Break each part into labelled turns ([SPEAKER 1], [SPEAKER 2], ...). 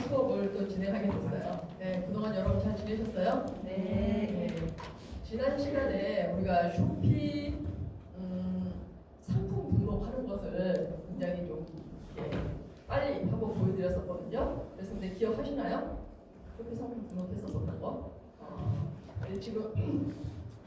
[SPEAKER 1] 수업을 또 진행하게 됐어요. 네, 그동안 여러분 잘 지내셨어요? 네. 지난 시간에 우리가 쇼피 상품 등록하는 것을 굉장히 좀 빨리 한번 보여드렸었거든요. 그래서 근데 기억하시나요? 쇼피 상품 등록했었던 거? 네, 지금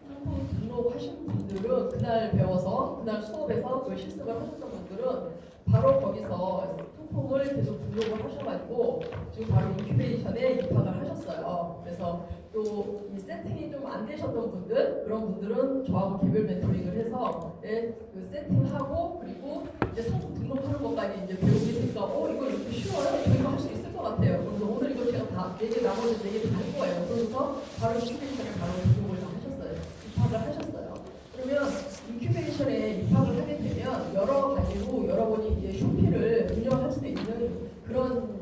[SPEAKER 1] 상품 등록하신 분들은 그날 배워서 그날 수업에서 그 실습을 하셨던 분들은 바로 거기서 상품을 계속 등록을 하셔가지고 지금 바로 인큐베이션에 입학을 하셨어요. 그래서 또 이 세팅이 좀 안 되셨던 분들, 그런 분들은 저하고 개별 멘토링을 해서 그 세팅하고 그리고 이제 상품 등록하는 것까지 이제 배우게 되니까 이거 이렇게 쉬워요? 이거 할 수 있을 것 같아요. 그래서 오늘 이거 제가 다 4개 나머지 4개 다 할 거예요. 그래서 바로 인큐베이션에 바로 등록을 다 하셨어요. 입학을 하셨어요. 그러면 인큐베이션에 입학을 하게 되면 여러 가지로 여러분이 이제 쇼피를 운영할 수 있는 그런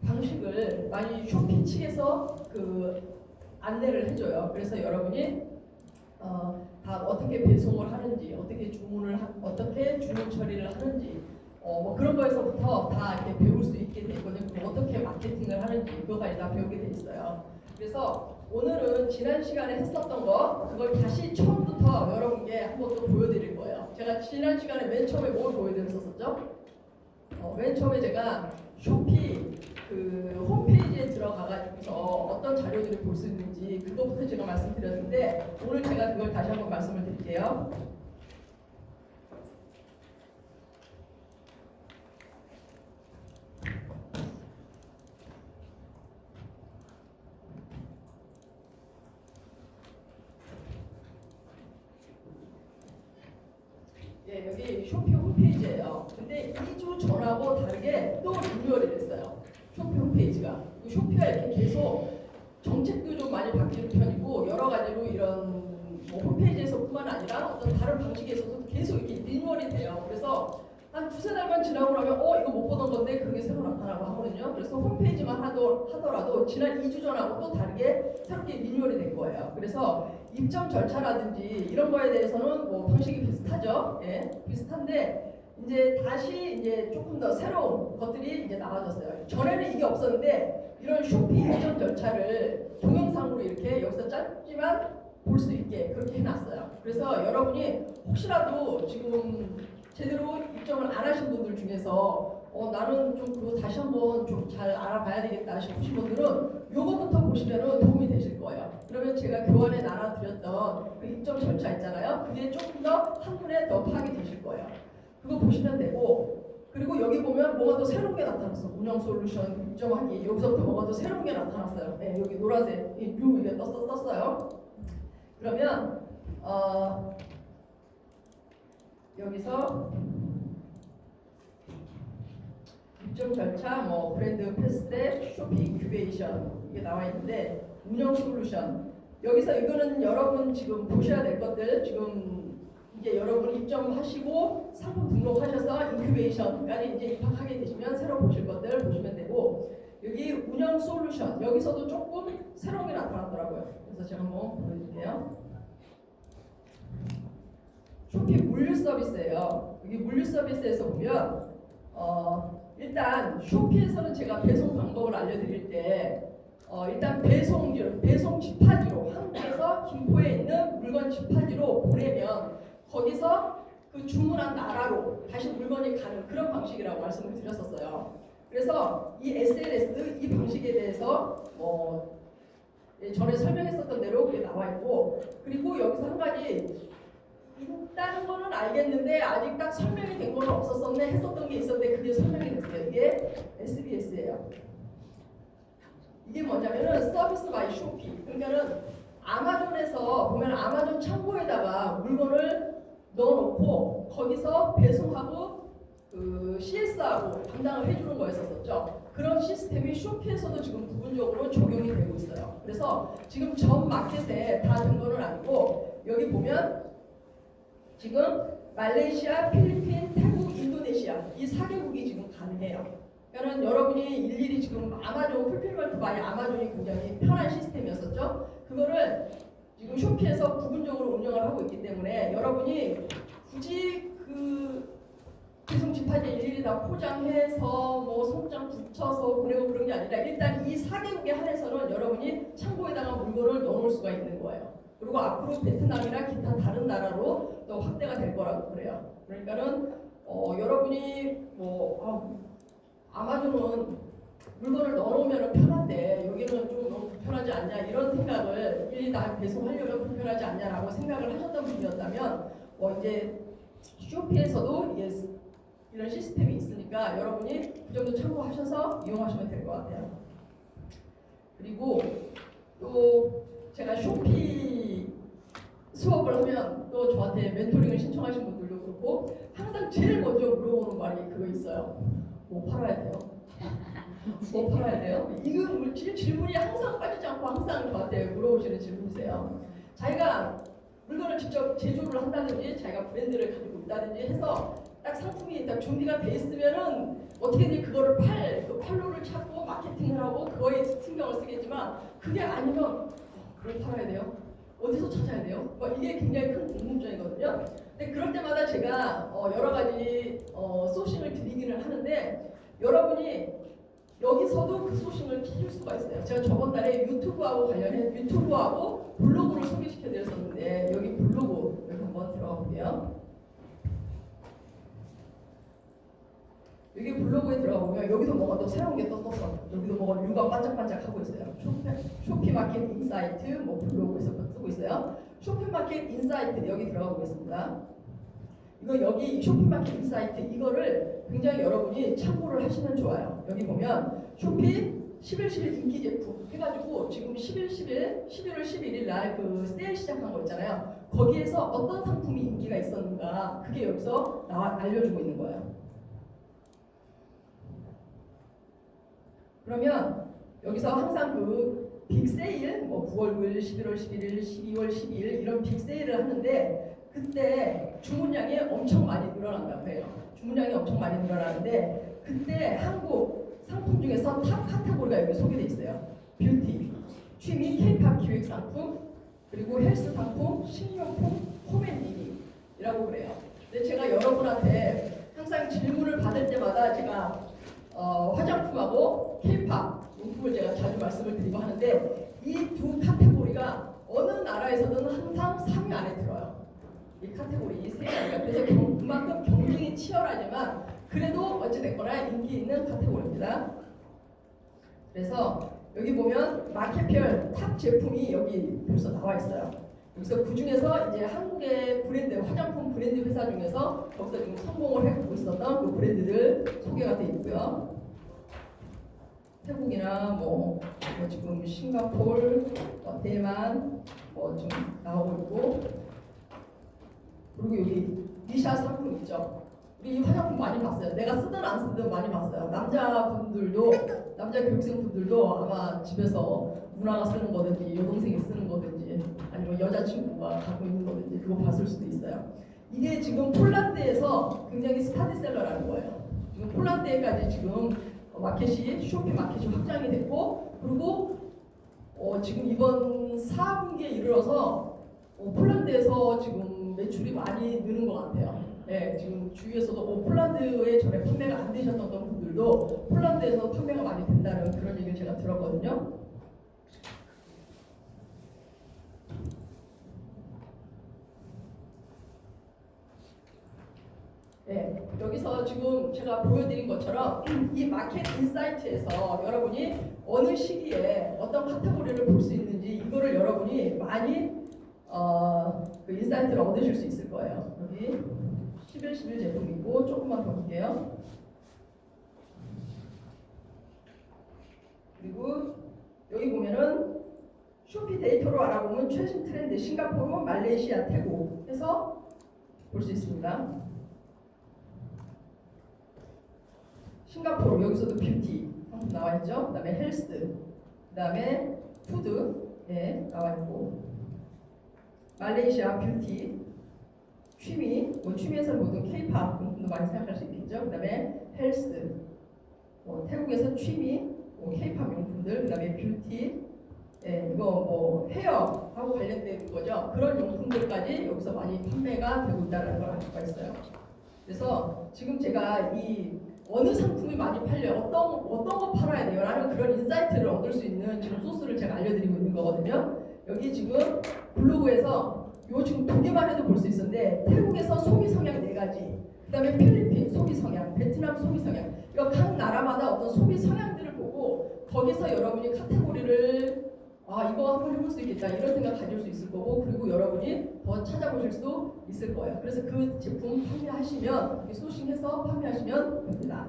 [SPEAKER 1] 방식을 많이 쇼피 측에서 안내를 해줘요. 그래서 여러분이 다 어떻게 배송을 하는지, 어떻게 어떻게 주문 처리를 하는지, 뭐 그런 거에서부터 다 이렇게 배울 수 있게 되거든요. 그리고 어떻게 마케팅을 하는지 그거까지 다 배우게 돼 있어요. 그래서 오늘은 지난 시간에 했었던 거 그걸 다시 처음부터 여러분께 한번 또 보여드릴 거예요. 제가 지난 시간에 맨 처음에 뭘 보여드렸었죠? 맨 처음에 제가 쇼피 홈페이지에 들어가가지고서 어떤 자료들을 볼 수 있는지 그것부터 제가 말씀드렸는데 오늘 제가 그걸 다시 한번 말씀을 드릴게요. 여기 쇼피 홈페이지예요. 근데 2주 전하고 다르게 또 리뉴얼이 됐어요. 쇼피 홈페이지가. 쇼피가 이렇게 계속 정책도 좀 많이 바뀌는 편이고 여러 가지로 이런 뭐 홈페이지에서뿐만 아니라 어떤 다른 방식에서도 계속 이렇게 리뉴얼이 돼요. 그래서 한 2~3달만 지나고 나면 이거 못 보던 건데 그게 새로 나타나고 하거든요. 그래서 홈페이지만 하더라도 지난 2주 전하고 또 다르게 새롭게 리뉴얼이 된 거예요. 그래서 입점 절차라든지 이런 거에 대해서는 뭐 방식이 비슷하죠. 비슷한데 이제 다시 이제 조금 더 새로운 것들이 이제 나와졌어요. 전에는 이게 없었는데 이런 쇼피 입점 절차를 동영상으로 이렇게 여기서 짧지만 볼 수 있게 그렇게 해놨어요. 그래서 여러분이 혹시라도 지금 제대로 입점을 안 하신 분들 중에서 나는 좀 그거 다시 한번 좀 잘 알아봐야 되겠다 싶으신 분들은 요거부터 보시면은 도움이 되실 거예요. 그러면 제가 교환에 나눠드렸던 그 입점 절차 있잖아요. 그게 조금 더 한눈에 더 파악이 되실 거예요. 그거 보시면 되고 그리고 여기 보면 뭐가 더 새로운 게 나타났어. 운영 솔루션 입점하기 여기서부터 뭐가 더 새로운 게 나타났어요. 여기 노란색 뉴 이게 떴어요. 그러면 여기서 입점 절차, 뭐 브랜드 패스트, 쇼핑 인큐베이션 이게 나와 있는데 운영 솔루션 여기서 이거는 여러분 지금 보셔야 될 것들 지금 이제 여러분 입점하시고 상품 등록하셔서 인큐베이션까지 이제 입학하게 되시면 새로 보실 것들 보시면 되고 여기 운영 솔루션 여기서도 조금 새로운 게 나타났더라고요. 그래서 제가 한번 보여드릴게요. 쇼피 물류 서비스예요. 여기 물류 서비스에서 보면 일단 쇼피에서는 제가 배송 방법을 알려드릴 때 일단 배송 집하지로 한국에서 김포에 있는 물건 집하지로 보내면 거기서 그 주문한 나라로 다시 물건이 가는 그런 방식이라고 말씀을 드렸었어요. 그래서 이 SLS 이 방식에 대해서 전에 설명했었던 대로 그게 나와 있고 그리고 여기서 한 가지 있다는 거는 알겠는데 아직 딱 설명이 된 건 없었었네 했었던 게 있었는데 그게 설명이 됐어요. 이게 SBS예요. 이게 뭐냐면은 서비스 바이 쇼피. 그러니까는 아마존에서 보면 아마존 창고에다가 물건을 넣어놓고 거기서 배송하고 CS하고 담당을 해주는 거였었죠. 그런 시스템이 쇼피에서도 지금 부분적으로 적용이 되고 있어요. 그래서 지금 전 마켓에 다 된 거는 아니고 여기 보면 지금 말레이시아, 필리핀, 태국, 인도네시아 이 4개국이 지금 가능해요. 그러니까 여러분이 일일이 지금 아마존 풀필먼트 바이 아마존이 굉장히 편한 시스템이었었죠. 그거를 지금 쇼피에서 부분적으로 운영을 하고 있기 때문에 여러분이 굳이 배송 지판지 일일이 다 포장해서 뭐 손장 붙여서 보내고 그런 게 아니라 일단 이 4개국에 한해서는 여러분이 창고에다가 물건을 넣어놓을 수가 있는 거예요. 그리고 앞으로 베트남이나 기타 다른 나라로 또 확대가 될 거라고 그래요. 그러니까는 여러분이 아마존은 물건을 넣어놓으면 편한데 여기는 좀 너무 불편하지 않냐 이런 생각을 일일이 다 배송하려면 불편하지 않냐라고 생각을 하셨던 분이었다면 이제 쇼피에서도 이런 시스템이 있으니까 여러분이 그 정도 참고하셔서 이용하시면 될 것 같아요. 그리고 또 제가 쇼피 수업을 하면 또 저한테 멘토링을 신청하신 분들도 그렇고 항상 제일 먼저 물어보는 말이 그거 있어요. 뭐 팔아야 돼요? 뭐 팔아야 돼요? 이거 질문이 항상 빠지지 않고 항상 저한테 물어보시는 질문이세요. 자기가 물건을 직접 제조를 한다든지 자기가 브랜드를 가지고 있다든지 해서 딱 상품이 딱 준비가 돼 있으면은 어떻게든 그거를 그 판로를 찾고 마케팅을 하고 그거에 신경을 쓰겠지만 그게 아니면 그걸 팔아야 돼요? 어디서 찾아야 돼요? 이게 굉장히 큰 궁금증이거든요. 근데 그럴 때마다 제가 여러 가지 소싱을 드리기는 하는데 여러분이 여기서도 그 소싱을 키울 수가 있어요. 제가 저번 달에 유튜브하고 관련해 유튜브하고 블로그를 소개시켜 드렸었는데 여기 블로그 여기 한번 들어가 볼게요. 여기 블로그에 들어가 보면 여기도 뭐가 또 새로운 게 떴어. 여기도 뭐가 류가 반짝반짝 하고 있어요. 쇼피마켓 인사이트 뭐 블로그에서 쓰고 있어요. 쇼피마켓 인사이트 여기 들어가 보겠습니다. 이거 여기 쇼핑마켓 인사이트 이거를 굉장히 여러분이 참고를 하시면 좋아요. 여기 보면 쇼피 11, 11 인기 제품 해가지고 지금 11월 11일 날 그 세일 시작한 거 있잖아요. 거기에서 어떤 상품이 인기가 있었는가 그게 여기서 알려주고 있는 거예요. 그러면 여기서 항상 그 빅세일 뭐 9월 9일, 11월 11일, 12월 12일 이런 빅세일을 하는데 그때 주문량이 엄청 많이 늘어난다고 해요. 주문량이 엄청 많이 늘어나는데 그때 한국 상품 중에서 탑 카테고리가 여기 소개되어 있어요. 뷰티, 취미, K-팝 기획 상품, 그리고 헬스 상품, 식료품, 홈앤리빙이라고 그래요. 근데 제가 여러분한테 항상 질문을 받을 때마다 제가 화장품하고 K-팝 용품을 제가 자주 말씀을 드리고 하는데 이 두 카테고리가 어느 나라에서든 항상 3위 안에 들어요. 이 카테고리 세 가지가 그래서 그만큼 경쟁이 치열하지만 그래도 어찌됐거나 인기 있는 카테고리입니다. 그래서 여기 보면 마켓별 탑 제품이 여기 벌써 나와 있어요. 그래서 그 중에서 이제 한국의 브랜드 화장품 브랜드 회사 중에서 거기서 지금 성공을 해보고 있었던 그 브랜드들 소개가 되어 있고요. 태국이나 뭐 지금 싱가포르, 대만 좀 나오고 있고. 그리고 여기 니샤 상품 있죠. 우리 이 화장품 많이 봤어요. 내가 쓰든 안 쓰든 많이 봤어요. 남자 교육생분들도 아마 집에서 누나가 쓰는 거든지 여동생이 쓰는 거든지 아니면 여자친구가 갖고 있는 거든지 그거 봤을 수도 있어요. 이게 지금 폴란드에서 굉장히 스타디셀러라는 거예요. 지금 폴란드에까지 지금 쇼피 마켓이 확장이 됐고 그리고 지금 이번 4분기에 이르러서 폴란드에서 지금 매출이 많이 느는 것 같아요. 네, 지금 주위에서도 폴란드에 전에 판매가 안 되셨던 분들도 폴란드에서 판매가 많이 된다는 그런 얘기를 제가 들었거든요. 네, 여기서 지금 제가 보여드린 것처럼 이 마켓 인사이트에서 여러분이 어느 시기에 어떤 카테고리를 볼 수 있는지 이거를 여러분이 많이 그 인사이트를 얻으실 수 있을 거예요. 여기 11 제품이고 조금만 더 볼게요. 그리고 여기 보면은 쇼피 데이터로 알아보면 최신 트렌드 싱가포르, 말레이시아, 태국 해서 볼 수 있습니다. 싱가포르 여기서도 뷰티 상품 나와 있죠. 그다음에 헬스, 그다음에 푸드 나와 있고. 말레이시아 뷰티, 취미, 취미에서 모든 K-팝 용품도 많이 생각할 수 있겠죠. 그 다음에 헬스, 태국에서 취미, K-팝 용품들, 그 다음에 뷰티, 이거 헤어하고 관련된 거죠. 그런 용품들까지 여기서 많이 판매가 되고 있다는 걸 알 수가 있어요. 그래서 지금 제가 이 어느 상품이 많이 팔려요, 어떤 거 팔아야 돼요 라는 그런 인사이트를 얻을 수 있는 지금 소스를 제가 알려드리고 있는 거거든요. 여기 지금 블로그에서 요 지금 두 개만 해도 볼 수 있었는데, 태국에서 소비 성향 4가지, 그 다음에 필리핀 소비 성향, 베트남 소비 성향, 이거 각 나라마다 어떤 소비 성향들을 보고 거기서 여러분이 카테고리를 이거 한번 해볼 수 있겠다 이런 생각 가질 수 있을 거고, 그리고 여러분이 더 찾아보실 수 있을 거예요. 그래서 그 제품 판매하시면, 소싱해서 판매하시면 됩니다.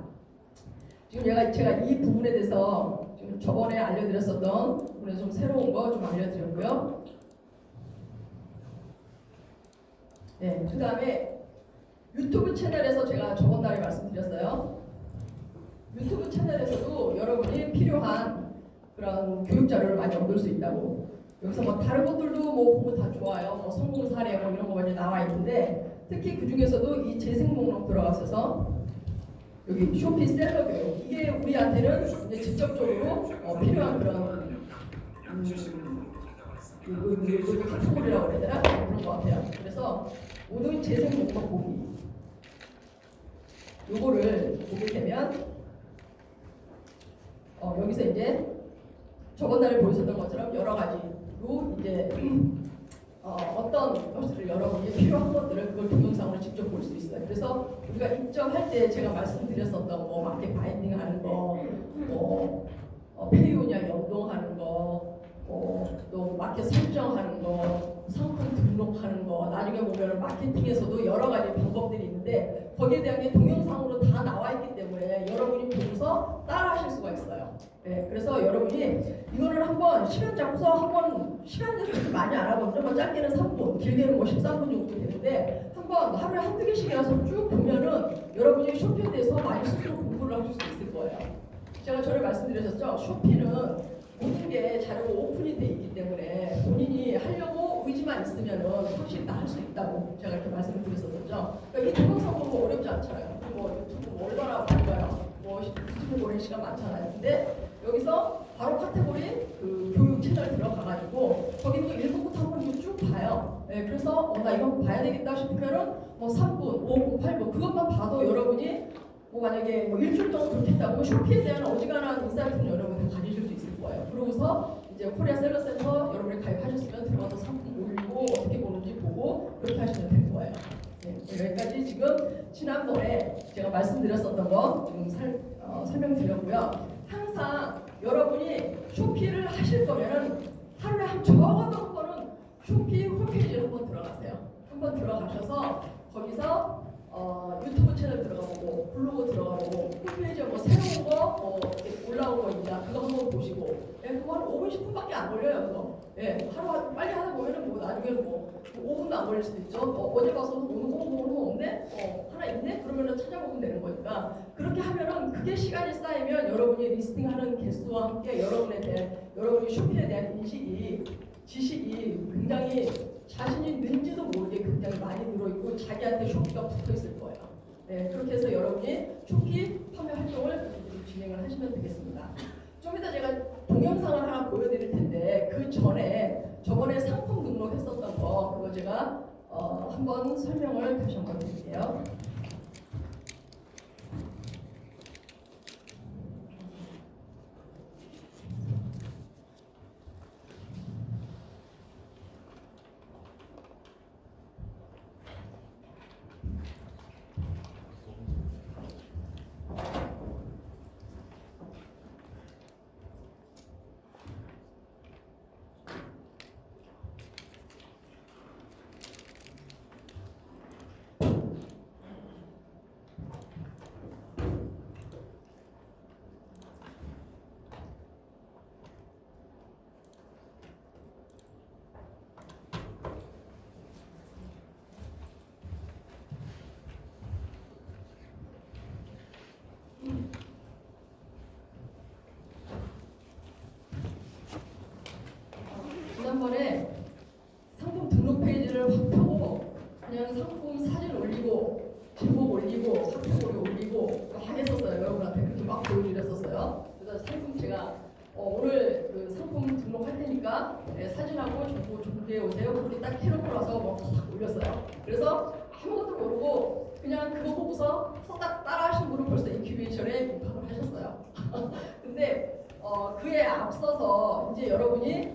[SPEAKER 1] 지금 제가 이 부분에 대해서 지금 저번에 알려드렸었던 부분에 좀 새로운 거 좀 알려드렸고요. 네, 그 다음에 유튜브 채널에서 제가 저번 달에 말씀드렸어요. 유튜브 채널에서도 여러분이 필요한 그런 교육 자료를 많이 얻을 수 있다고. 여기서 뭐 다른 것들도 뭐 보면 다 좋아요. 뭐 성공 사례 뭐 이런 거 많이 나와 있는데, 특히 그 중에서도 이 재생 목록 들어가셔서 여기 쇼피 셀러 교육, 이게 우리한테는 이제 직접적으로 필요한 그런 카테고리라고 해야 되나? 그런 것 같아요. 그래서 모든 재생 목록 보기, 요거를 보게 되면 여기서 이제 저번 달에 보여줬던 것처럼 여러 가지로 이제 어떤 것들을 여러분이 필요한 것들을 그걸 동영상으로 직접 볼 수 있어요. 그래서 우리가 입점할 때 제가 말씀드렸었던 뭐 마켓 바인딩 하는 거, 페이오니아 연동하는 거, 또 마켓 설정하는 거, 상품 등록하는 거, 나중에 보면 마케팅에서도 여러 가지 방법들이 있는데 거기에 대한 게 동영상으로 다 나와 있기 때문에 여러분이 보면서 따라하실 수가 있어요. 네, 그래서 여러분이 이거를 한번 시간 잡고서 한번 시간 내서 많이 알아보죠. 뭐 짧게는 3분, 길게는 뭐 13분 정도 되는데 한번 하루에 한두 개씩이라서 쭉 보면은 여러분이 쇼핑에 대해서 많이 스스로 공부를 하실 수 있을 거예요. 제가 전에 말씀드렸었죠. 쇼핑은 모든 게 자료가 오픈이 돼 있기 때문에 본인이 하려고 의지만 있으면은 확실히 다 할 수 있다고 제가 이렇게 말씀을 드렸었죠. 그러니까 이 동영상 보면 어렵지 않잖아요. 뭐 유튜브 뭐 얼마나 많아요. 뭐 유튜브 보는 시간 많잖아요. 근데 여기서 바로 카테고리 그 교육 채널 들어가가지고 거기도 1분부터 한번 이거 쭉 봐요. 네, 그래서 나 이거 봐야 되겠다 싶으면은 뭐 3분, 5분, 8분 그것만 봐도 여러분이 뭐 만약에 뭐 일주일 정도 그렇게 했다고 쇼피에 대한 어지간한 인사이트는 여러분이 가지실 수 있을 거예요. 그러고서 이제 코리아 셀러센터 여러분이 가입하셨으면 들어가서 상품 올리고 어떻게 보는지 보고 그렇게 하시면 될 거예요. 네, 여기까지 지금 지난번에 제가 말씀드렸었던 거 지금 설명드렸고요. 항상 여러분이 쇼피를 하실 거면은 하루에 적어도 한 번은 쇼피 홈페이지로 한번 들어가세요. 한번 들어가셔서 거기서 유튜브 채널 들어가보고 블로그 들어가보고 홈페이지에 뭐 새로운 거 올라온 거 있냐 그거 한번 보시고, 그거 한 5분 10분밖에 안 걸려요. 그거 하루 빨리 하다 보면은 뭐 나중에는 뭐 5분도 안 걸릴 수도 있죠. 어제 가서 오늘 거 없네, 하나 있네, 그러면은 찾아보면 되는 거니까 그렇게 하면은 그게 시간이 쌓이면 여러분이 리스팅하는 개수와 함께 여러분이 쇼핑에 대한 지식이 굉장히 자신이 는지도 모르게 굉장히 많이 들어있고 자기한테 쇼피가 붙어있을 거예요. 네, 그렇게 해서 여러분이 쇼피 판매 활동을 진행을 하시면 되겠습니다. 좀 이따 제가 동영상을 하나 보여드릴 텐데 그 전에 저번에 상품 등록했었던 거 그거 제가 한번 설명을 다시 한번 드릴게요. 지난번에 상품 등록 페이지를 확 펴고 그냥 상품 사진 올리고 제목 올리고 카테고리 올리고 막 했었어요. 여러분한테 그렇게 막 보여드렸었어요. 그래서 상품 제가 오늘 그 상품 등록할 테니까 사진하고 정보 준비해 오세요. 그렇게 딱 해놓고 나서 막 올렸어요. 그래서 아무것도 모르고 그냥 그거 보고서 딱 따라하신 분은 벌써 인큐베이션에 입학을 하셨어요. 근데 그에 앞서서 이제 여러분이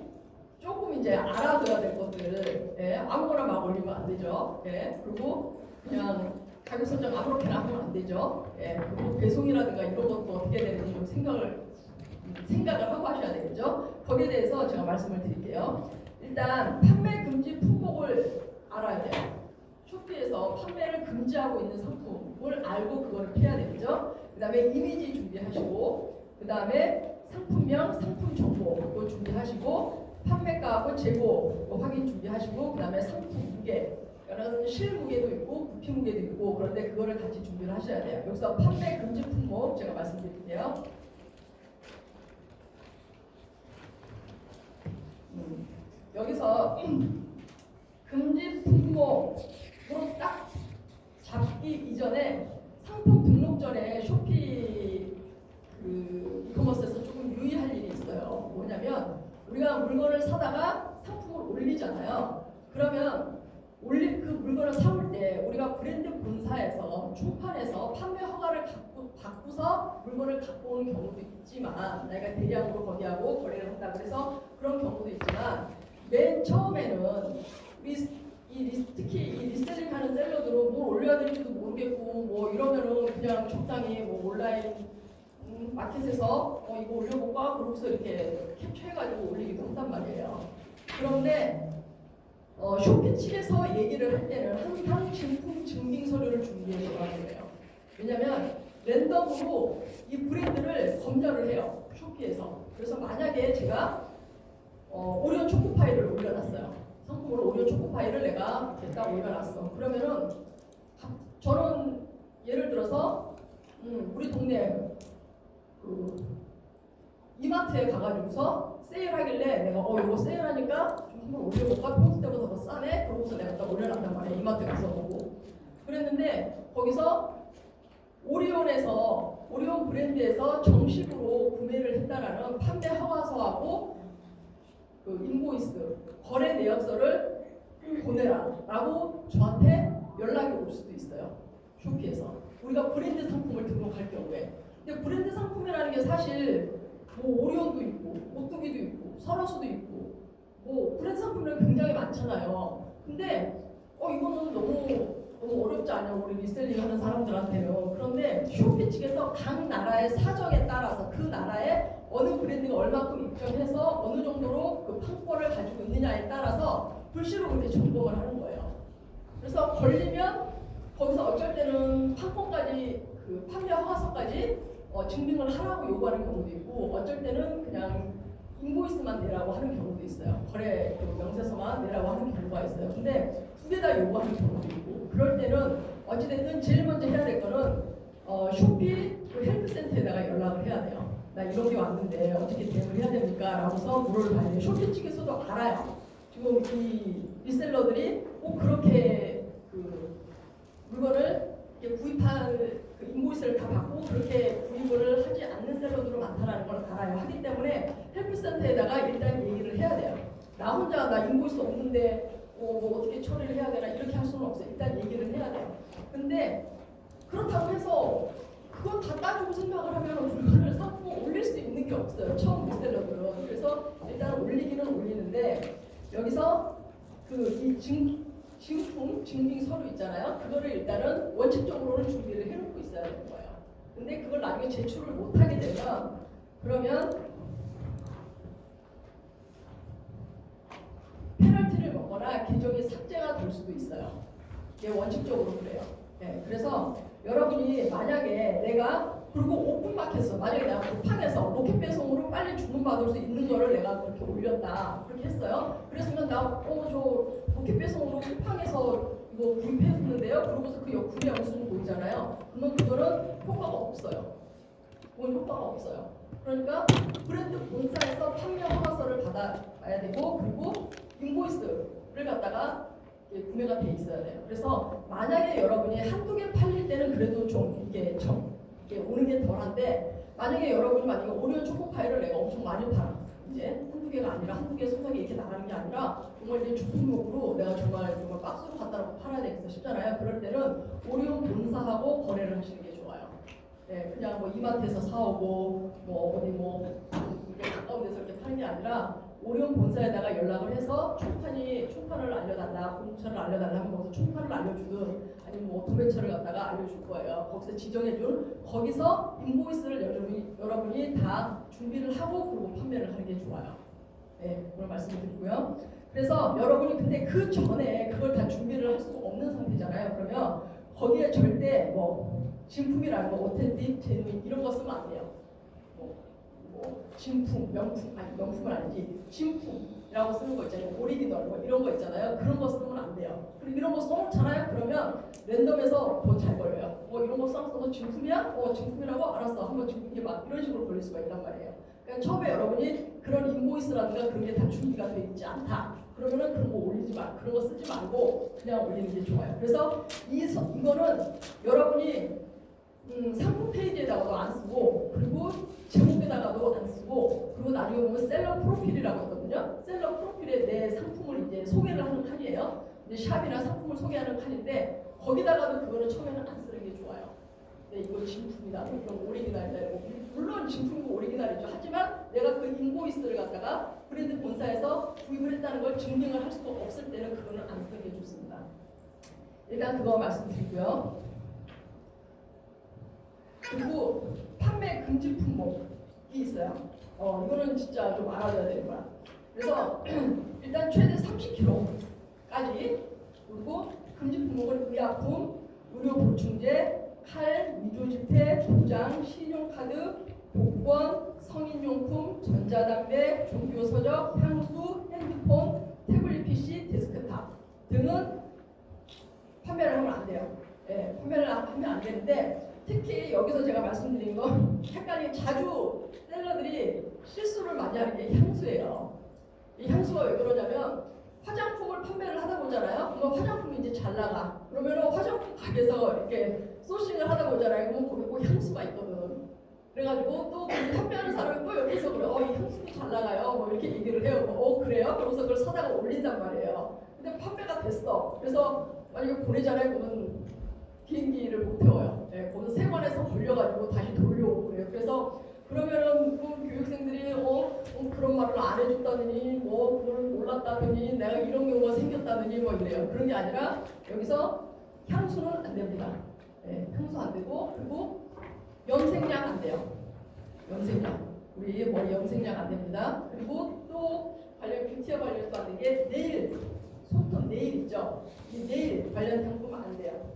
[SPEAKER 1] 조금 이제 알아둬야 될 것들, 예, 아무거나 막 올리면 안 되죠. 예, 그리고 그냥 가격 설정 아무렇게나 하면 안 되죠. 예, 그리고 배송이라든가 이런 것도 어떻게 되는지 좀 생각을 하고 하셔야 되겠죠. 거기에 대해서 제가 말씀을 드릴게요. 일단 판매 금지 품목을 알아야 돼요. 쇼피에서 판매를 금지하고 있는 상품을 알고 그걸 피해야 되겠죠. 그 다음에 이미지 준비하시고, 그 다음에 상품명, 상품 정보도 준비하시고, 판매가하고 재고 확인 준비하시고, 그 다음에 상품 무게, 그런 실무게도 있고 부피 무게도 있고, 그런데 그거를 같이 준비를 하셔야 돼요. 여기서 판매 금지 품목 제가 말씀드릴게요. 여기서 금지 품목으로 딱 잡기 이전에 상품 등록 전에 쇼피 이커머스에서 조금 유의할 일이 있어요. 뭐냐면 우리가 물건을 사다가 상품을 올리잖아요. 그러면 그 물건을 사올 때 우리가 브랜드 본사에서 총판에서 판매 허가를 받고서 물건을 갖고 오는 경우도 있지만, 내가 대량으로 거기하고 거래를 한다 그래서 그런 경우도 있지만, 맨 처음에는 특히 이 리셀링하는 셀러들은 뭘 올려야 될지도 모르겠고 뭐 이러면은 그냥 적당히 뭐 온라인 마켓에서 이거 올려볼까 그러고서 이렇게 캡처해가지고 올리기도 한단 말이에요. 그런데 쇼피 측에서 얘기를 할 때는 항상 진품 증빙 서류를 준비해서 가야 돼요. 왜냐하면 랜덤으로 이 브랜드를 검열을 해요. 쇼피에서. 그래서 만약에 제가 오리온 초코파이를 올려놨어요. 상품으로 오리온 초코파이를 내가 이렇게 딱 올려놨어. 그러면은 저는 예를 들어서 우리 동네 이마트에 가가지고서 세일하길래 내가 이거 세일하니까 좀 한번 올려볼까? 평소 때보다 더 싸네? 그러고서 내가 딱 올려놨단 말이야. 이마트 가서 보고. 그랬는데 거기서 오리온 브랜드에서 정식으로 구매를 했다라는 판매 허가서하고 인보이스, 거래 내역서를 보내라 라고 저한테 연락이 올 수도 있어요. 쇼피에서. 우리가 브랜드 상품을 등록할 경우에. 근데 브랜드 상품이라는 게 사실 뭐 오리온도 있고 오뚜기도 있고 설화수도 있고 뭐 브랜드 상품이 굉장히 많잖아요. 근데 이거는 너무 어렵지 않냐, 우리 리셀링 하는 사람들한테는. 그런데 쇼피 측에서 각 나라의 사정에 따라서 그 나라에 어느 브랜드가 얼마큼 입점해서 어느 정도로 그 판권을 가지고 있느냐에 따라서 불시로 그렇게 점검을 하는 거예요. 그래서 걸리면 거기서 어쩔 때는 판권까지 판매 허가서까지 증빙을 하라고 요구하는 경우도 있고, 어쩔 때는 그냥 인보이스만 내라고 하는 경우도 있어요. 거래 명세서만 내라고 하는 경우가 있어요. 근데 두 개 다 요구하는 경우도 있고, 그럴 때는 어찌됐든 제일 먼저 해야 될 거는 쇼피 헬프센터에다가 연락을 해야 돼요. 나 이런 게 왔는데 어떻게 대응을 해야 됩니까? 라고서 물어를 봐야 돼요. 쇼피 측에서도 알아요. 지금 이 리셀러들이 꼭 그렇게 물건을 구입할 인보이스를 다 받고 그렇게 구입을 하지 않는 셀러들도 많다는 걸 알아요. 하기 때문에 헬프센터에다가 일단 얘기를 해야 돼요. 나 혼자 나 인보이스 없는데 뭐 어떻게 처리를 해야 되나 이렇게 할 수는 없어요. 일단 얘기를 해야 돼요. 근데 그렇다고 해서 그건 다 따지고 생각을 하면 물건을 상품 올릴 수 있는 게 없어요. 처음 리셀러들은. 그래서 일단 올리기는 올리는데 여기서 이 진품 증빙 서류 있잖아요. 그거를 일단은 원칙적으로는 준비를 해놓고 있어야 되는 거예요. 근데 그걸 나중에 제출을 못하게 되면 그러면 페널티를 먹거나 계정이 삭제가 될 수도 있어요. 이게 원칙적으로 그래요. 네, 그래서 여러분이 만약에 내가 그리고 오픈마켓에서 만약에 내가 쿠팡에서 로켓 배송으로 빨리 주문받을 수 있는 거를 내가 그렇게 올렸다 그렇게 했어요. 그랬으면 나 저 로켓 배송으로 쿠팡에서 이거 구입했는데요. 그러고서 그 구매 영수증 보이잖아요. 그러면 그거는 효과가 없어요. 그건 효과가 없어요. 그러니까 브랜드 본사에서 판매 허가서를 받아야 되고, 그리고 인보이스를 갖다가 구매가 돼 있어야 돼요. 그래서 만약에 여러분이 한두 개 팔릴 때는 그래도 좀 이게 오는 게 덜한데, 만약에 여러분이 오리온 초코파이를 내가 엄청 많이 팔아. 이제 한두 개가 아니라 한두 개 소장이 이렇게 나가는 게 아니라 정말 이제 주품목으로 내가 정말 박스로 갖다 놓고 팔아야 되겠어 싶잖아요. 그럴 때는 오리온 본사하고 거래를 하시는 게 좋아요. 네, 그냥 뭐 이마트에서 사오고 뭐 어디 뭐 이렇게 가까운 데서 이렇게 파는 게 아니라 오리온 본사에다가 연락을 해서 총판을 알려달라, 공차를 알려달라 하면 거기서 총판을 알려주든 아니면 뭐 도매처를 갖다가 알려줄 거예요. 거기서 지정해준 거기서 인보이스를 여러분이 다 준비를 하고 그리고 판매를 하는 게 좋아요. 네, 그걸 말씀드리고요. 그래서 여러분이 근데 그 전에 그걸 다 준비를 할 수가 없는 상태잖아요. 그러면 거기에 절대 뭐 진품이라는 거, 오텐틱, 제누인 이런 거 쓰면 안 돼요. 뭐 진품, 명품, 아니 명품은 아니지, 진품이라고 쓰는 거 있잖아요. 오리지널 뭐 이런 거 있잖아요. 그런 거 쓰면 안 돼요. 그리고 이런 거 써놓잖아요. 그러면 랜덤에서 더 잘 걸려요. 이런 거 써서 진품이야? 진품이라고? 알았어. 한번 진품이 막 이런 식으로 걸릴 수가 있단 말이에요. 그러니까 처음에 여러분이 그런 인보이스라든가 그런 게 다 준비가 돼 있지 않다. 그러면은 그런 거 올리지 마. 그런 거 쓰지 말고 그냥 올리는 게 좋아요. 그래서 이거는 여러분이 상품 페이지에다가도 안 쓰고 그리고 제목에다가도 안 쓰고 그리고 나중에 보면 셀러 프로필이라고 있거든요. 셀러 프로필에 내 상품을 이제 소개를 하는 칸이에요. 이제 샵이나 상품을 소개하는 칸인데 거기다가도 그거는 처음에는 안 쓰는 게 좋아요. 네, 이거 진품이다, 이건 오리지널이다. 물론 진품이고 오리지널이죠. 하지만 내가 그 인보이스를 갖다가 브랜드 본사에서 구입을 했다는 걸 증명을 할 수가 없을 때는 그거는 안 쓰는 게 좋습니다. 일단 그거 말씀드리고요. 그리고 판매 금지 품목이 있어요. 이거는 진짜 좀 알아둬야 되는 거야. 그래서 일단 최대 30kg까지 그리고 금지 품목은 의약품, 의료 보충제, 칼, 위조지폐, 도장, 신용카드, 복권, 성인용품, 전자담배, 종교서적, 향수, 핸드폰, 태블릿 PC, 데스크탑 등은 판매를 하면 안 돼요. 네, 판매를 하면 안 되는데 특히 여기서 제가 말씀드린 거 헷갈리게 자주 셀러들이 실수를 많이 하는 게 향수예요. 이 향수가 왜 그러냐면 화장품을 판매를 하다 보잖아요. 그러면 화장품이 이제 잘 나가. 그러면 화장품 가게에서 이렇게 소싱을 하다 보잖아요. 그러면 거기 꼭 향수가 있거든. 그래가지고 또 판매하는 사람이 또 옆에서 그래. 이 향수도 잘 나가요. 뭐 이렇게 얘기를 해요. 그래요? 그러면서 그걸 사다가 올린단 말이에요. 근데 판매가 됐어. 그래서 만약에 보내잖아요. 그러면 비행기를 못 태워요. 네, 거기서 세관에서 걸려가지고 다시 돌려오고 그래요. 그래서 그러면은 그 교육생들이 그런 말을 안 해줬다느니 그걸 몰랐다느니 내가 이런 경우가 생겼다느니 뭐 이래요. 그런 게 아니라 여기서 향수는 안 됩니다. 네, 향수 안 되고 그리고 염색약 안 돼요. 염색약 우리 머리 염색약 안 됩니다. 그리고 또 관련 뷰티와 관련해서 안 되는 게 네일, 손톱 네일 있죠. 이 네일 관련 상품 안 돼요.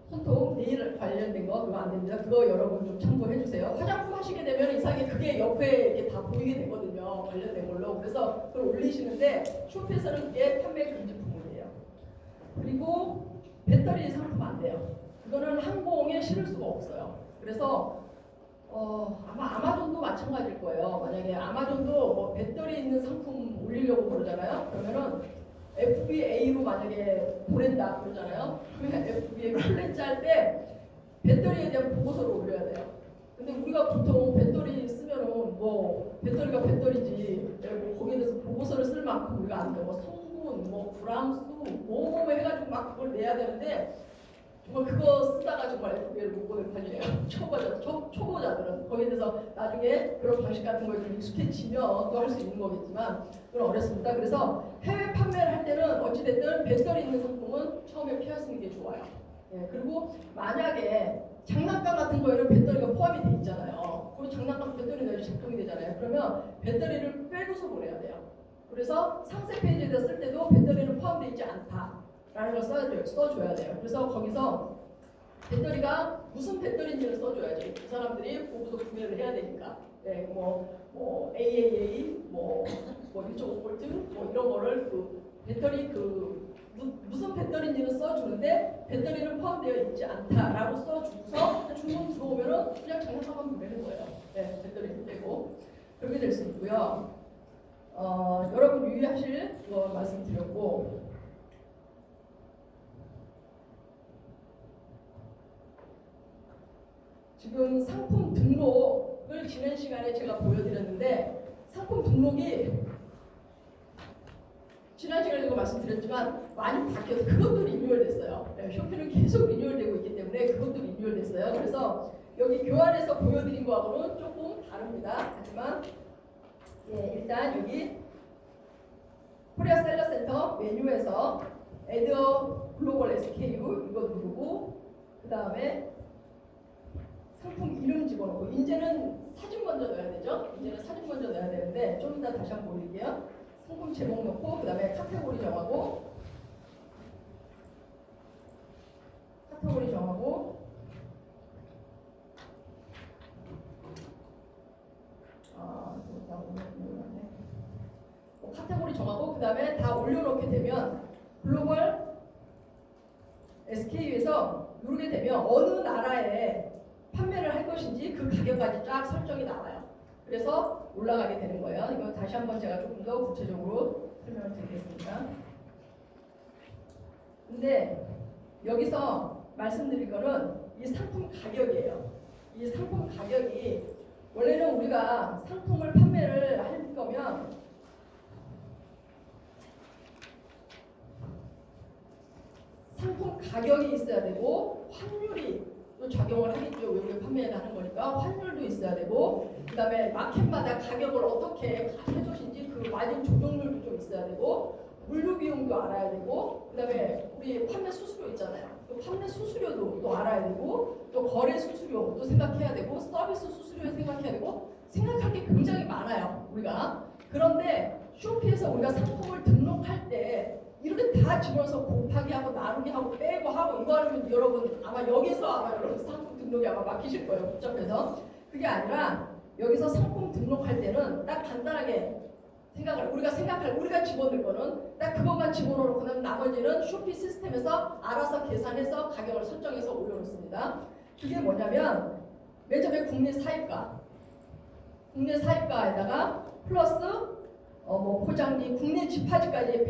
[SPEAKER 1] 손톱 네일 관련된 거 그거 안 됩니다. 그거 여러분 좀 참고해 주세요. 화장품 하시게 되면 이상하게 그게 옆에 이렇게 다 보이게 되거든요. 관련된 걸로. 그래서 그걸 올리시는데 숍에서는 그게 판매 금지 품목이에요. 그리고 배터리 상품 안 돼요. 그거는 항공에 실을 수가 없어요. 그래서 아마 아마존도 마찬가지일 거예요. 만약에 아마존도 뭐 배터리 있는 상품 올리려고 그러잖아요. 그러면은 FBA로 만약에 보낸다 그러잖아요. 그러면 FBA 플랜 짤 때 배터리에 대한 보고서를 올려야 돼요. 근데 우리가 보통 배터리 쓰면은 뭐 배터리가 배터리지 뭐 거기에 대해서 보고서를 쓸 만큼 우리가 안 돼요. 뭐 성분, 뭐 그람수, 뭐 해가지고 막 그걸 내야 되는데 정말 그거 쓰다가 정말 FBA를 못 보낼 판이에요. 초보자들은 거기에 대해서 나중에 그런 방식 같은 거에 좀 익숙해지면 또 할 수 있는 거겠지만 그건 어렵습니다. 그래서 해외 판매를 할 때는 어찌됐든 배터리 있는 상품은 처음에 피하시는 게 좋아요. 네, 그리고 만약에 장난감 같은 거에는 배터리가 포함이 돼 있잖아요. 그리고 장난감 배터리가 작동이 되잖아요. 그러면 배터리를 빼고서 보내야 돼요. 그래서 상세 페이지에다 쓸 때도 배터리는 포함되어 있지 않다. 라는 걸 써줘야 돼요. 그래서 거기서 배터리가 무슨 배터리인지를 써줘야지. 그 사람들이 보고서 구매를 해야 되니까. 네, 뭐 AAA, 뭐 1.5V, 뭐 이런 거를 그 배터리 무슨 배터리인지는 써주는데 배터리는 포함되어 있지 않다라고 써주고서 주문 들어오면은 그냥 장난감만 보내는 거예요. 네, 배터리는 빼고 그렇게 될 수 있고요. 여러분 유의하실 거 말씀드렸고. 지금 상품 등록 이걸 지난 시간에 제가 보여드렸는데 상품 등록이 지난 시간에 제가 말씀드렸지만 많이 바뀌어서 그것도 리뉴얼됐어요. 쇼핑은 계속 리뉴얼되고 있기 때문에 그것도 리뉴얼됐어요. 그래서 여기 교환해서 보여드린 거하고는 조금 다릅니다. 하지만 일단 여기 코리아 셀러 센터 메뉴에서 Add 글로벌 SKU 이거 누르고 그 다음에 상품 이름 집어넣고 이제는 사진 먼저 넣어야 되죠. 이제는 사진 먼저 넣어야 되는데 좀 이따 다시 한번 보여드릴게요. 상품 제목 넣고 그 다음에 카테고리 정하고 카테고리 정하고 그 다음에 다 올려놓게 되면 글로벌 SKU에서 누르게 되면 어느 나라에 판매를 할 것인지 그 가격까지 쫙 설정이 나와요. 그래서 올라가게 되는 거예요. 이거 다시 한번 제가 조금 더 구체적으로 설명을 드리겠습니다. 근데 여기서 말씀드릴 거는 이 상품 가격이에요. 이 상품 가격이 원래는 우리가 상품을 판매를 할 거면 상품 가격이 있어야 되고 환율이 또 작용을 하겠죠. 외국에 판매를 하는 거니까 환율도 있어야 되고 그 다음에 마켓마다 가격을 어떻게 해주신지 그 마진 조정률도 좀 있어야 되고 물류 비용도 알아야 되고 그 다음에 우리 판매 수수료 있잖아요. 또 판매 수수료도 또 알아야 되고 또 거래 수수료도 생각해야 되고 서비스 수수료 생각해야 되고 생각할 게 굉장히 많아요. 우리가 그런데 쇼피에서 우리가 상품을 등록할 때 이렇게 다 집어서 곱하기 하고 나누기 하고 빼고 하고 이거 하면 여러분 아마 여기서 아마 여러분 상품 등록이 아마 막히실 거예요. 복잡해서 그게 아니라 여기서 상품 등록할 때는 딱 간단하게 우리가 집어넣을 거는 딱 그것만 집어넣고 나머지는 쇼피 시스템에서 알아서 계산해서 가격을 설정해서 올려놓습니다. 그게 뭐냐면 맨 처음에 국내 사입가에다가 플러스 포장지, 국내 집하지까지의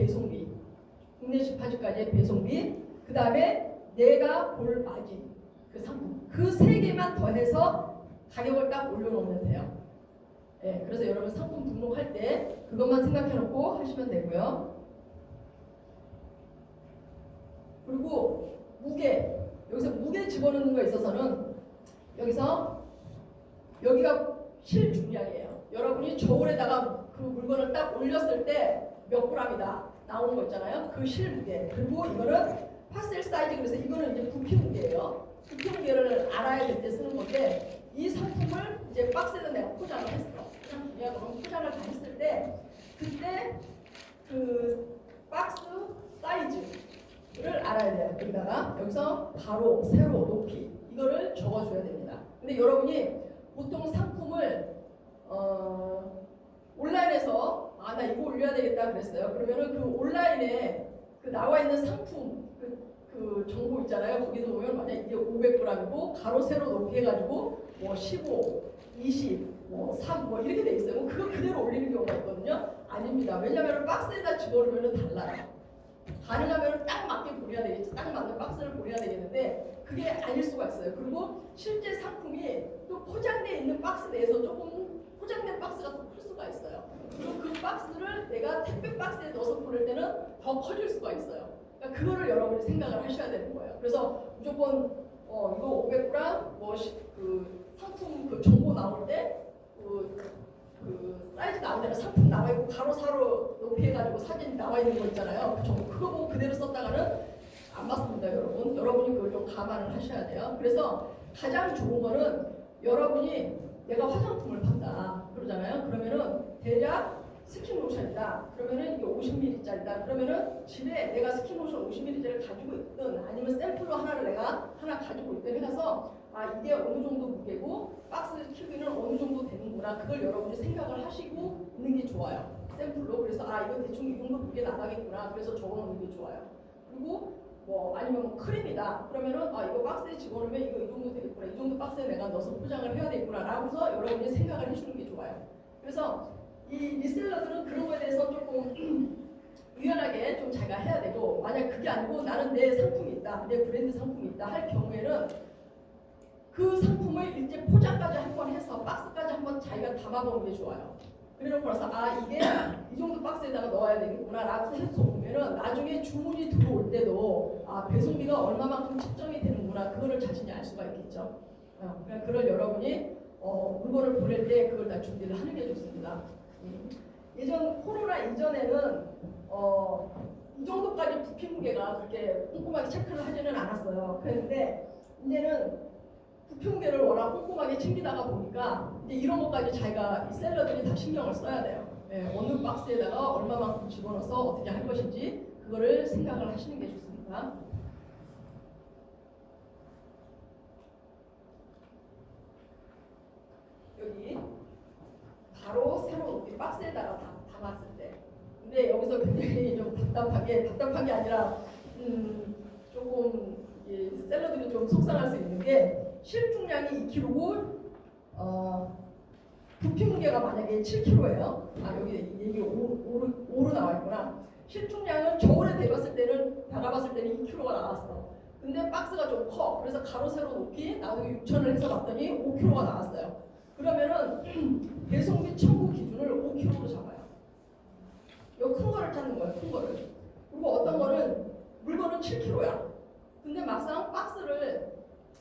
[SPEAKER 1] 배송비, 그 다음에 내가 볼 마진, 그 상품, 그 세 개만 더해서 가격을 딱 올려놓으면 돼요. 그래서 여러분 상품 등록할 때 그것만 생각해놓고 하시면 되고요. 그리고 여기서 무게 집어넣는 거에 있어서는 여기가 실중량이에요. 여러분이 저울에다가 그 물건을 딱 올렸을 때 몇 g이다 나오는 거 있잖아요. 그 실무게. 그리고 이거는 파셀 사이즈, 그래서 이거는 이제 부피 무게예요. 부피 무게를 알아야 될 때 쓰는 건데 이 상품을 이제 박스에다 내가 포장을 했어. 그냥 그럼 포장을 다 했을 때 그때 그 박스 사이즈를 알아야 돼요. 여기서 가로, 세로, 높이 이거를 적어줘야 됩니다. 근데 여러분이 보통 상품을 온라인에서 나 이거 올려야 되겠다 그랬어요. 그러면은 그 온라인에 그 나와 있는 상품 그 정보 있잖아요. 거기서 보면 만약 이게 500g이고 가로 세로 높이 해가지고 15, 20, 3 이렇게 돼 있어요. 그거 그대로 올리는 경우가 있거든요. 아닙니다. 왜냐하면 박스에다 집어넣으면 달라요. 가능하면 딱 맞게 보내야 되겠죠. 딱 맞는 박스를 보내야 되겠는데 그게 아닐 수가 있어요. 그리고 실제 상품이 또 포장되어 있는 박스 내에서 조금 포장된 박스가 더 클 수가 있어요. 그리고 그 박스를 내가 택배 박스에 넣어서 보낼 때는 더 커질 수가 있어요. 그러니까 그거를 여러분이 생각을 하셔야 되는 거예요. 그래서 무조건 이거 500g 그 상품 그 정보 나올 때 그 사이즈 나올 때는 상품 나와 있고 가로 세로 높이 해가지고 사진 나와 있는 거 있잖아요. 그거 보고 그대로 썼다가는 안 맞습니다, 여러분. 여러분이 그걸 좀 감안을 하셔야 돼요. 그래서 가장 좋은 거는 여러분이 내가 화장품을 판다 그러잖아요. 그러면은 대략 스킨로션이다. 그러면은 이게 50ml짜리다. 그러면은 집에 내가 스킨로션 50ml를 가지고 있든 아니면 샘플로 하나 가지고 있든 해서 이게 어느 정도 무게고 박스 크기는 어느 정도 되는구나. 그걸 여러분이 생각을 하시고 있는 게 좋아요. 샘플로. 그래서 이거 대충 이 정도 무게 나가겠구나. 그래서 적어놓는 게 좋아요. 그리고 아니면 크림이다. 그러면은 이거 박스에 집어넣으면 이거 이 정도 되겠구나. 이 정도 박스에 내가 넣어서 포장을 해야 되겠구나. 라고서 여러분이 생각을 해주는 게 좋아요. 그래서 이 리셀러들은 그런 거에 대해서 조금 유연하게 좀 자기가 해야 되고, 만약 그게 아니고 나는 내 상품이 있다, 내 브랜드 상품이 있다 할 경우에는 그 상품을 제품을 이제 포장까지 한번 해서 박스까지 한번 자기가 담아보는 게 좋아요. 그래놓고 나서 이게 이 정도 박스에다가 넣어야 되겠구나라고 해서 보면은 나중에 주문이 들어올 때도 배송비가 얼마만큼 책정이 되는구나 그거를 자신이 알 수가 있겠죠. 그러니까 그걸 여러분이 물건을 보낼 때 그걸 다 준비를 하는 게 좋습니다. 예전 코로나 이전에는 이 정도까지 부피 무게가 그렇게 꼼꼼하게 체크를 하지는 않았어요. 그런데 이제는 부피 무게를 워낙 꼼꼼하게 챙기다가 보니까 이제 이런 것까지 자기가 셀러들이 다 신경을 써야 돼요. 어느 박스에다가 얼마만큼 집어넣어서 어떻게 할 것인지 그거를 생각을 하시는 게 좋습니다. 여기 바로 새로 박스에다가 담았을 때. 근데 여기서 굉장히 좀 답답한 게 아니라 조금 셀러들이 좀 속상할 수 있는 게 실중량이 2kg고 부피 무게가 만약에 7kg예요. 여기 얘기 5로 나와 있구나. 실중량은 저울에 박아봤을 때는 2kg가 나왔어. 근데 박스가 좀 커. 그래서 가로 세로 높이 나중에 6,000을 해서 봤더니 5kg가 나왔어요. 그러면은 배송비 청구 기준을 5kg로 잡아요. 요 큰 거를 찾는 거예요. 큰 거를. 그리고 어떤 거는 물건은 7kg야. 근데 막상 박스를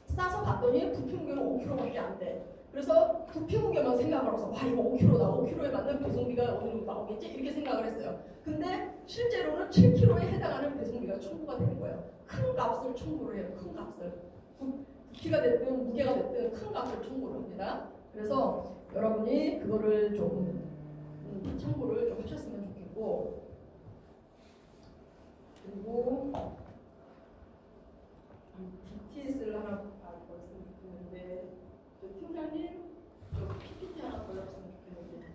[SPEAKER 1] 싸서 봤더니 부피 무게는 5kg밖에 안 돼. 그래서 부피 무게만 생각을 해서 이거 5kg다. 5kg에 맞는 배송비가 어느 정도 나오겠지? 이렇게 생각을 했어요. 근데 실제로는 7kg에 해당하는 배송비가 청구가 되는 거예요. 큰 값을 청구를 해요. 큰 값을. 부피가 됐든 무게가 됐든 큰 값을 청구를 합니다. 그래서 여러분이 그거를 좀 참고를 좀 하셨으면 좋겠고, 그리고 BTS를 하나 말씀드리는데 팀장님 저 PPT 하나 보여줬으면 좋겠는데.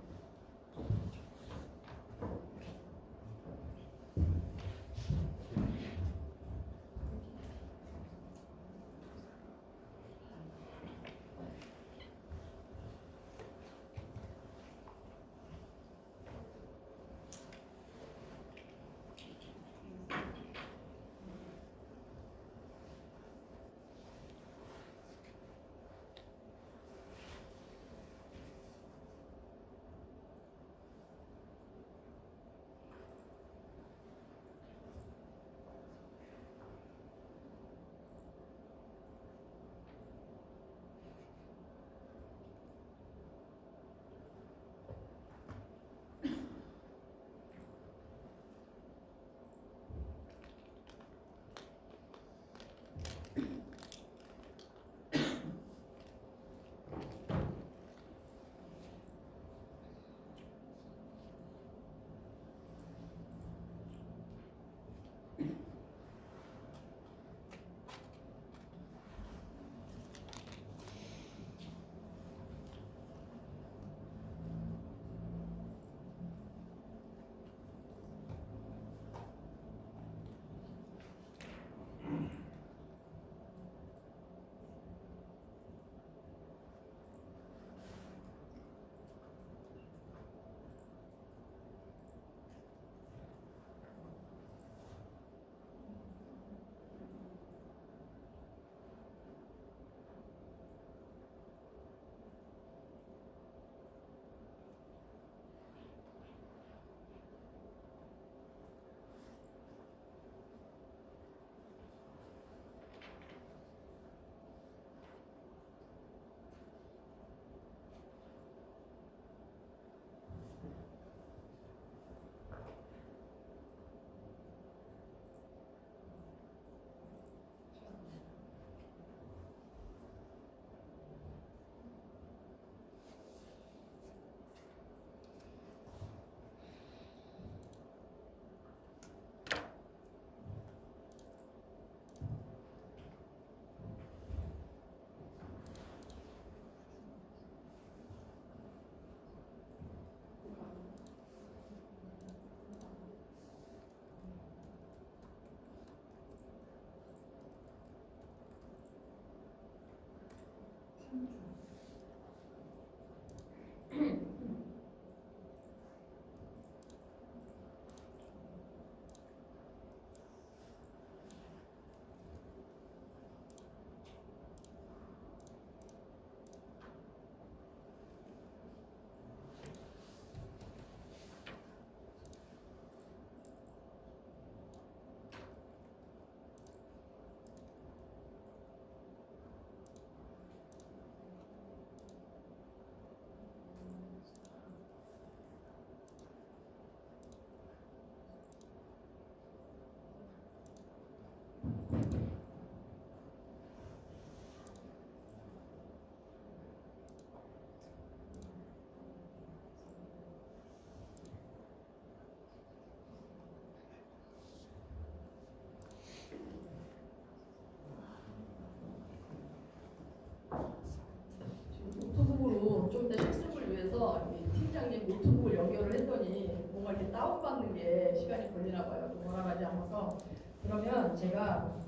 [SPEAKER 1] 노트북을 연결을 했더니 뭔가 이렇게 다운받는 게 시간이 걸리나 봐요. 원활하지 않아서. 그러면 제가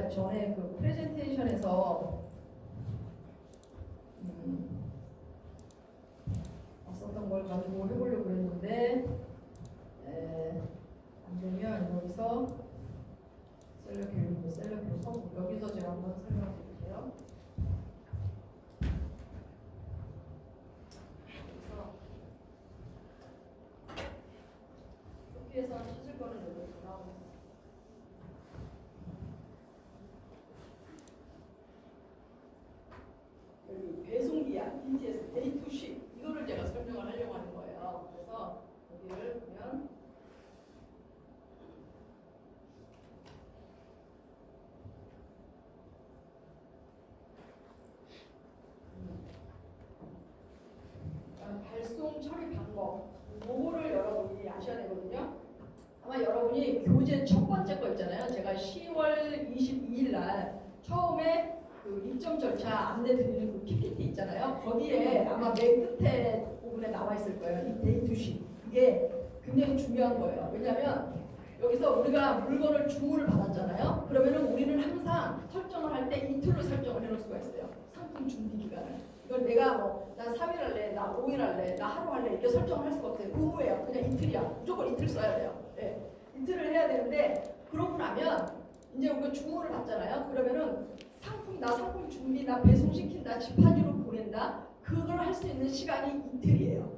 [SPEAKER 1] 전에 그 프레젠테이션에서 썼던 걸 가지고 해보려고 했는데 안 되면 여기서 셀러 교육 여기서 제가 한번 설명을 드릴게요. 여기서 쇼피에서 찾을 거는 여기 나오고 여기 배송기한 DTS A2C 이거를 제가 설명을 하려고 하는 거예요. 그래서 여기를 보면 발송 처리 방법 요거를 여러분이 아셔야 되거든요. 아마 여러분이 교재 첫 번째 거 있잖아요. 제가 10월 22일 날 처음에 그 입점 절차 안내 드리는 그 PPT 있잖아요. 거기에 아마 맨 끝에 부분에 나와 있을 거예요. 이 데이투시 이게 굉장히 중요한 거예요. 왜냐하면 여기서 우리가 물건을 주문을 받았잖아요. 그러면은 우리는 항상 설정을 할 때 이틀로 설정을 해놓을 수가 있어요. 상품 준비 기간을. 이걸 내가 난 3일 할래, 나 5일 할래, 나 하루 할래 이렇게 설정을 할 수가 없어요. 의무예요. 그냥 이틀이야. 무조건 이틀 써야 돼요. 네. 이틀을 해야 되는데 그러고 나면 이제 우리가 주문을 받잖아요. 그러면은 나 상품 준비, 나 배송시킨다, 집하지로 보낸다. 그걸 할 수 있는 시간이 이틀이에요.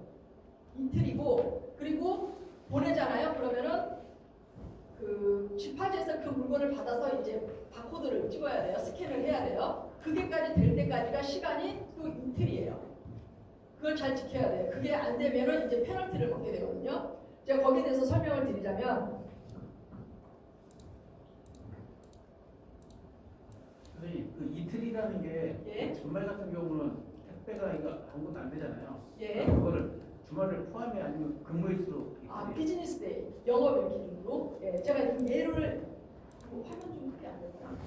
[SPEAKER 1] 이틀이고 그리고 보내잖아요. 그러면은 그 집하지에서 그 물건을 받아서 이제 바코드를 찍어야 돼요. 스캔을 해야 돼요. 그게까지 될 때까지가 시간이 또 이틀이에요. 그걸 잘 지켜야 돼요. 그게 안 되면은 이제 페널티를 받게 되거든요. 제가 거기에 대해서 설명을 드리자면
[SPEAKER 2] 선생님, 그 이틀이라는 게 주말 같은 경우는 택배가 이거 아무것도 안 되잖아요. 그거를 주말을 포함해 아니면 근무일수로
[SPEAKER 1] 비즈니스 데이 영업일 기준으로 제가 예를 화면 좀 크게 안 됐나?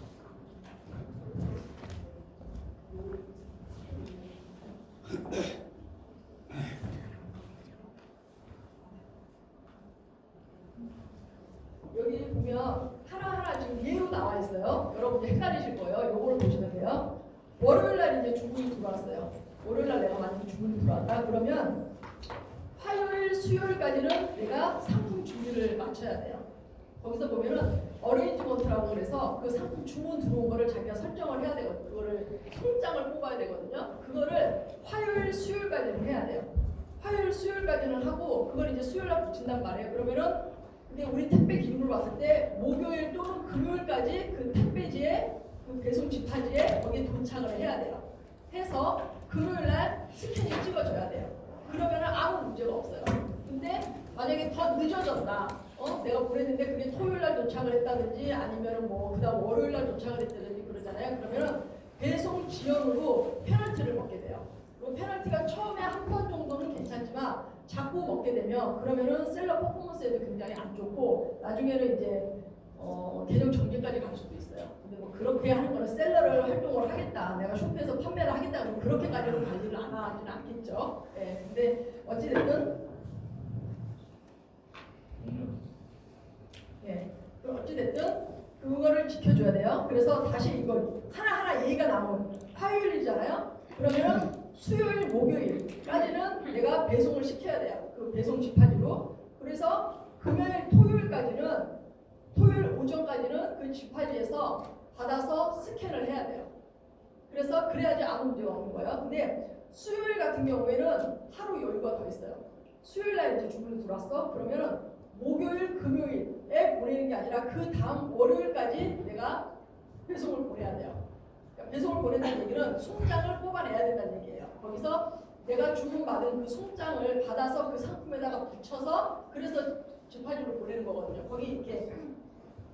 [SPEAKER 1] 여기 보면 하나하나 지금 예로 나와 있어요. 여러분들 헷갈리실 거예요. 요거를 보시면 돼요. 월요일 날 이제 주문이 들어왔어요. 월요일 날 내가 만약에 주문이 들어왔다 그러면 화요일, 수요일까지는 내가 상품 준비를 마쳐야 돼요. 거기서 보면은 어레인지먼트라고 그래서 그 상품 주문 들어온 거를 자기가 설정을 해야 되거든요. 그거를 송장을 뽑아야 되거든요. 그거를 화요일, 수요일까지는 해야 돼요. 화요일, 수요일까지는 하고 그걸 이제 수요일 날 붙인단 말이에요. 그러면은 근데 우리 택배 기록을 봤을 때 목요일 또는 금요일까지 그 택배지에 그 배송 집하지에 거기에 도착을 해야 돼요. 해서 금요일 날 스캔이 찍어줘야 돼요. 그러면은 아무 문제가 없어요. 근데 만약에 더 늦어졌다. 내가 보냈는데 그게 토요일 날 도착을 했다든지 아니면은 그다음 월요일 날 도착을 했다든지 그러잖아요. 그러면은 배송 지연으로 페널티를 먹게 돼요. 그 페널티가 처음에 한 번 정도는 괜찮지만 자꾸 먹게 되면 그러면은 셀러 퍼포먼스에도 굉장히 안 좋고 나중에는 이제 계정 정지까지 갈 수도 있어요. 근데 그렇게 하는 거는 셀러를 활동을 하겠다. 내가 쇼핑에서 판매를 하겠다. 그러면 그렇게까지는 관리를 안 하지는 않겠죠. 근데 어찌됐든 어찌됐든 그거를 지켜줘야 돼요. 그래서 다시 이거 하나하나 얘기가 나오면 화요일이잖아요. 그러면 수요일, 목요일까지는 내가 배송을 시켜야 돼요. 그 배송 집하지로. 그래서 금요일, 토요일 오전까지는 그 집하지에서 받아서 스캔을 해야 돼요. 그래서 그래야지 아무 문제가 없는 거예요. 근데 수요일 같은 경우에는 하루 여유가 더 있어요. 수요일 날 이제 주문이 들어왔어. 그러면은 목요일, 금요일에 보내는 게 아니라 그 다음 월요일까지 내가 배송을 보내야 돼요. 그러니까 배송을 보낸다는 얘기는 송장을 뽑아내야 된다는 얘기예요. 거기서 내가 주문받은 그 송장을 받아서 그 상품에다가 붙여서 그래서 집하지로 보내는 거거든요. 거기 이렇게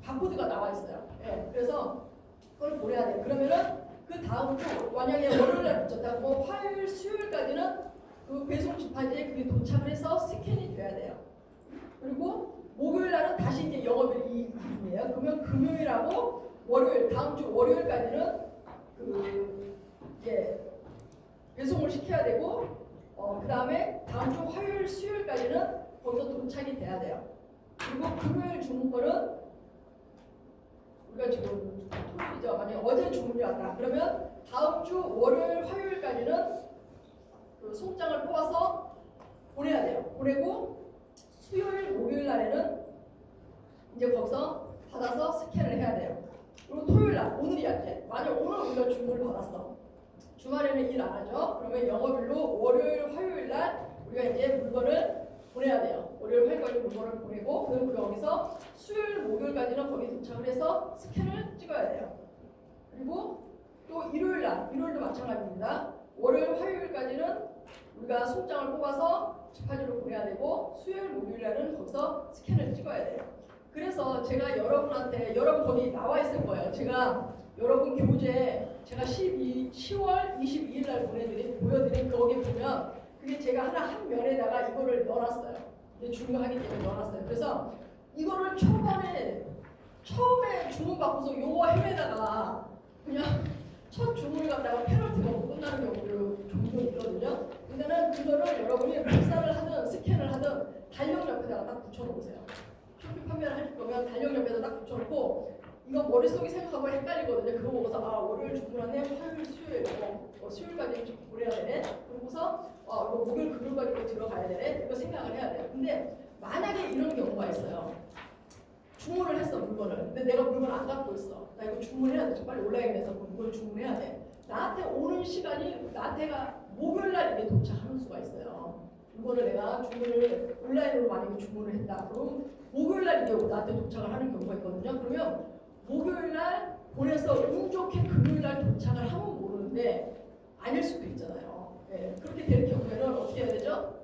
[SPEAKER 1] 바코드가 나와 있어요. 그래서 그걸 보내야 돼요. 그러면은 그 다음 주 만약에 월요일날 붙였다고 화요일, 수요일까지는 그 배송 집하지에 그게 도착을 해서 스캔이 돼야 돼요. 그리고 목요일 날은 다시 이제 영업일 이 기준이에요. 그러면 금요일하고 월요일, 다음 주 월요일까지는 그 이제 배송을 시켜야 되고 그 다음에 다음 주 화요일, 수요일까지는 거기서 도착이 돼야 돼요. 그리고 금요일 주문권은 우리가 지금 토요일이죠. 만약에 어제 주문이 왔다. 그러면 다음 주 월요일, 화요일까지는 그 송장을 뽑아서 보내야 돼요. 보내고 수요일, 목요일 날에는 이제 거기서 받아서 스캔을 해야 돼요. 그리고 토요일 날, 오늘이야 이제. 만약 오늘 우리가 주문을 받았어. 주말에는 일 안 하죠. 그러면 영업일로 월요일, 화요일 날 우리가 이제 물건을 보내야 돼요. 월요일, 화요일까지 물건을 보내고 그럼 거기서 수요일, 목요일까지는 거기 도착을 해서 스캔을 찍어야 돼요. 그리고 또 일요일 날, 일요일도 마찬가지입니다. 월요일, 화요일까지는 우리가 송장을 뽑아서 집화지로 보내야 되고 수요일, 목요일 날은 거기서 스캔을 찍어야 돼요. 그래서 제가 여러분한테 여러분 거기 나와 있을 거예요. 제가 여러분 교재 제가 10월 22일 날 보여드린 거기 보면 그게 제가 한 면에다가 이거를 넣어놨어요. 이게 중요하기 때문에 넣어놨어요. 그래서 이거를 처음에 주문 받고서 요거 헤매다가 그냥 첫 주문을 갖다가 페널티가 못 끝나는 경우도 종종 있거든요. 근데는 그거를 여러분이 복사를 하든 스캔을 하든 달력 옆에다가 딱 붙여놓으세요. 쇼핑 판매를 하실 거면 달력 옆에다 딱 붙여놓고 이거 머릿속에 생각하고 헷갈리거든요. 그거 보고서 월요일 주문하네, 화요일, 수요일, 수요일까지 보내야 되네. 그러고서 이거 목요일, 금요일까지 들어가야 되네. 이거 생각을 해야 돼요. 근데 만약에 이런 경우가 있어요. 주문을 했어 물건을. 근데 내가 물건을 안 갖고 있어. 나 이거 주문해야 돼. 빨리 온라인에서 물건을 주문해야 돼. 나한테 오는 시간이 나한테가 목요일 날 이게 도착하는 수가 있어요. 물건을 내가 주문을 온라인으로 만약에 주문을 했다. 그럼 목요일 날 이게 나한테 도착을 하는 경우가 있거든요. 그러면 목요일 날 보내서 운 좋게 금요일 날 도착을 하면 모르는데 아닐 수도 있잖아요. 네, 그렇게 될 경우에는 어떻게 해야 되죠?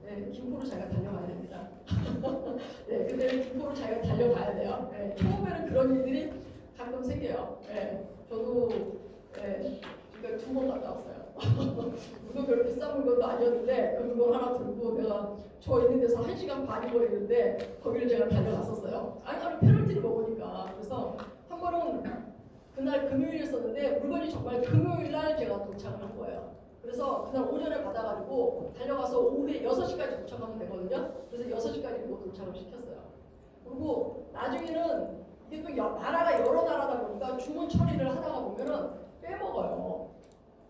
[SPEAKER 1] 네, 김포로 자기가 달려가야 됩니다. 네, 근데 김포로 자기가 달려가야 돼요. 네, 처음에는 그런 일들이 가끔 생겨요. 네, 저도 그러니까 2번 갔다 왔어요. 물건 별로 비싼 물건도 아니었는데 그 물건 하나 들고 내가 저 있는 데서 1시간 반이 걸리는데 거기를 제가 달려갔었어요. 아니 페널티를 먹으니까. 그래서 한 번은 그날 금요일이었었는데 물건이 정말 금요일 날 제가 도착을 한 거예요. 그래서 그날 오전에 받아가지고 달려가서 오후에 6시까지 도착하면 되거든요. 그래서 6시까지 또 도착을 시켰어요. 그리고 나중에는 이게 또 나라가 여러 나라다 보니까 주문 처리를 하다가 보면은 빼먹어요.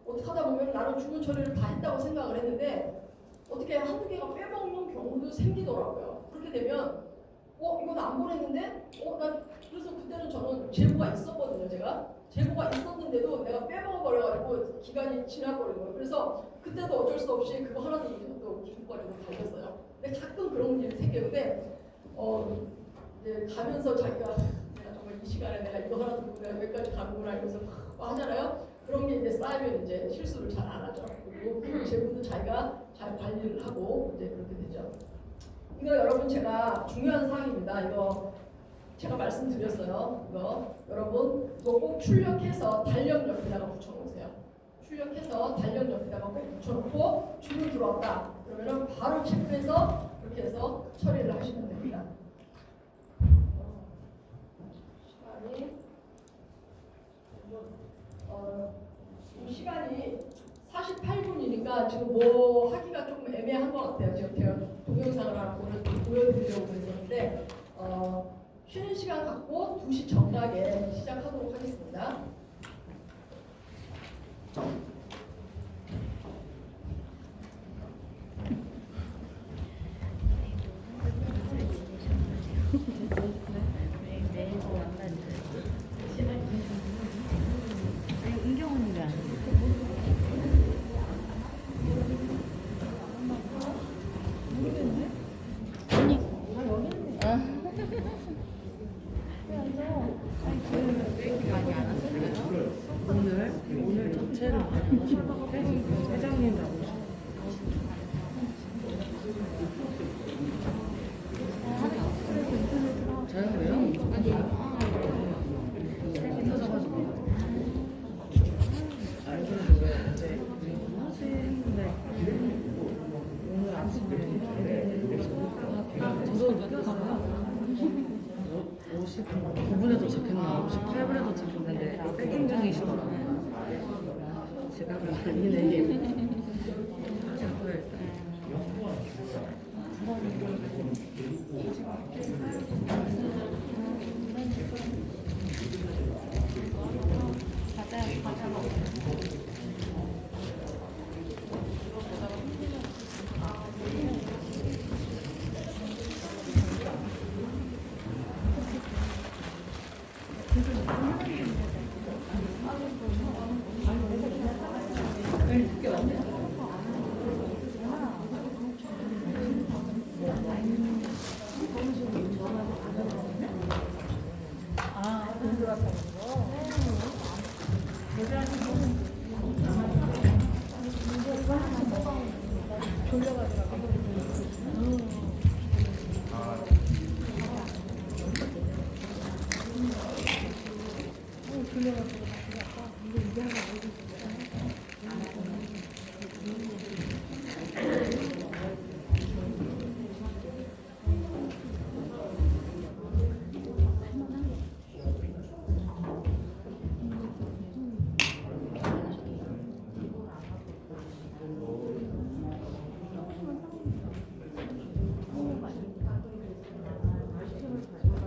[SPEAKER 1] 어떻게 하다 보면 나는 주문 처리를 다 했다고 생각을 했는데 어떻게 한두 개가 빼먹는 경우도 생기더라고요. 그렇게 되면 이건 안 보냈는데 난 그래서 그때는 저는 재고가 있었거든요. 제가 재고가 있었는데도 내가 빼먹어버려가지고 기간이 지나버린 거예요. 그래서 그때도 어쩔 수 없이 그거 하나 또 기부거리고 달렸어요. 근데 가끔 그런 일이 생기는데 이제 가면서 자기가 내가 정말 이 시간에 내가 이거 하나 들고 내가 여기까지 가는구나 이러면서 막 하잖아요. 그런 게 이제 쌓이면 이제 실수를 잘 안 하죠. 그리고 그 재고도 자기가 잘 관리를 하고 이제 그렇게 되죠. 이거 여러분 제가 중요한 사항입니다. 이거 제가 말씀드렸어요. 이거 여러분 이거 꼭 출력해서 달력 옆에다가 붙여놓으세요. 출력해서 달력 옆에다가 꼭 붙여놓고 주문 들어왔다. 그러면은 바로 체크해서 그렇게 해서 처리를 하시면 됩니다. 지금 시간이 48분이니까 지금 뭐 하기가 조금 애매한 것 같아요. 지금 제가 동영상을 하나 보여드리려고 그랬었는데 쉬는 시간 갖고 2시 정각에 시작하도록 하겠습니다.
[SPEAKER 3] 오늘 전체를 회장님 나오시고 저요 왜요? 색이 터져가지고 이제 네. 오늘 아침에 저도 느꼈어요. 59분에 도착했나 58분에 도착했는데 세팅 중이시더라고요. 지금 아니네.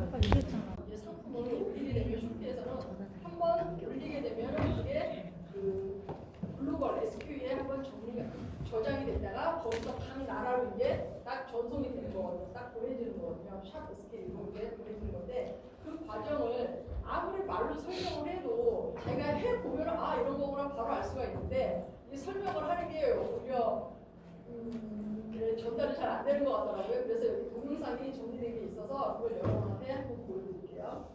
[SPEAKER 3] 자꾸
[SPEAKER 1] 이제 상품을 올리게 되면 쇼케에서는 한번 올리게 되면 그게 그 글로벌 SQ에 한번 저장이 됐다가 거기서 각 나라로 이제 딱 전송이 되는 거거든요. 딱 보내지는 거거든요. 샵 SQ 이렇게 보내지는 건데 그 과정을 아무리 말로 설명을 해도 제가 해 보면 아 이런 거구나 바로 알 수가 있는데 이 설명을 하는 게 오히려 전달이 잘 안 되는 것 같더라고요. 그래서 여기 동영상이 정리된 게 있어서 그걸 여러분한테 한번 보여드릴게요.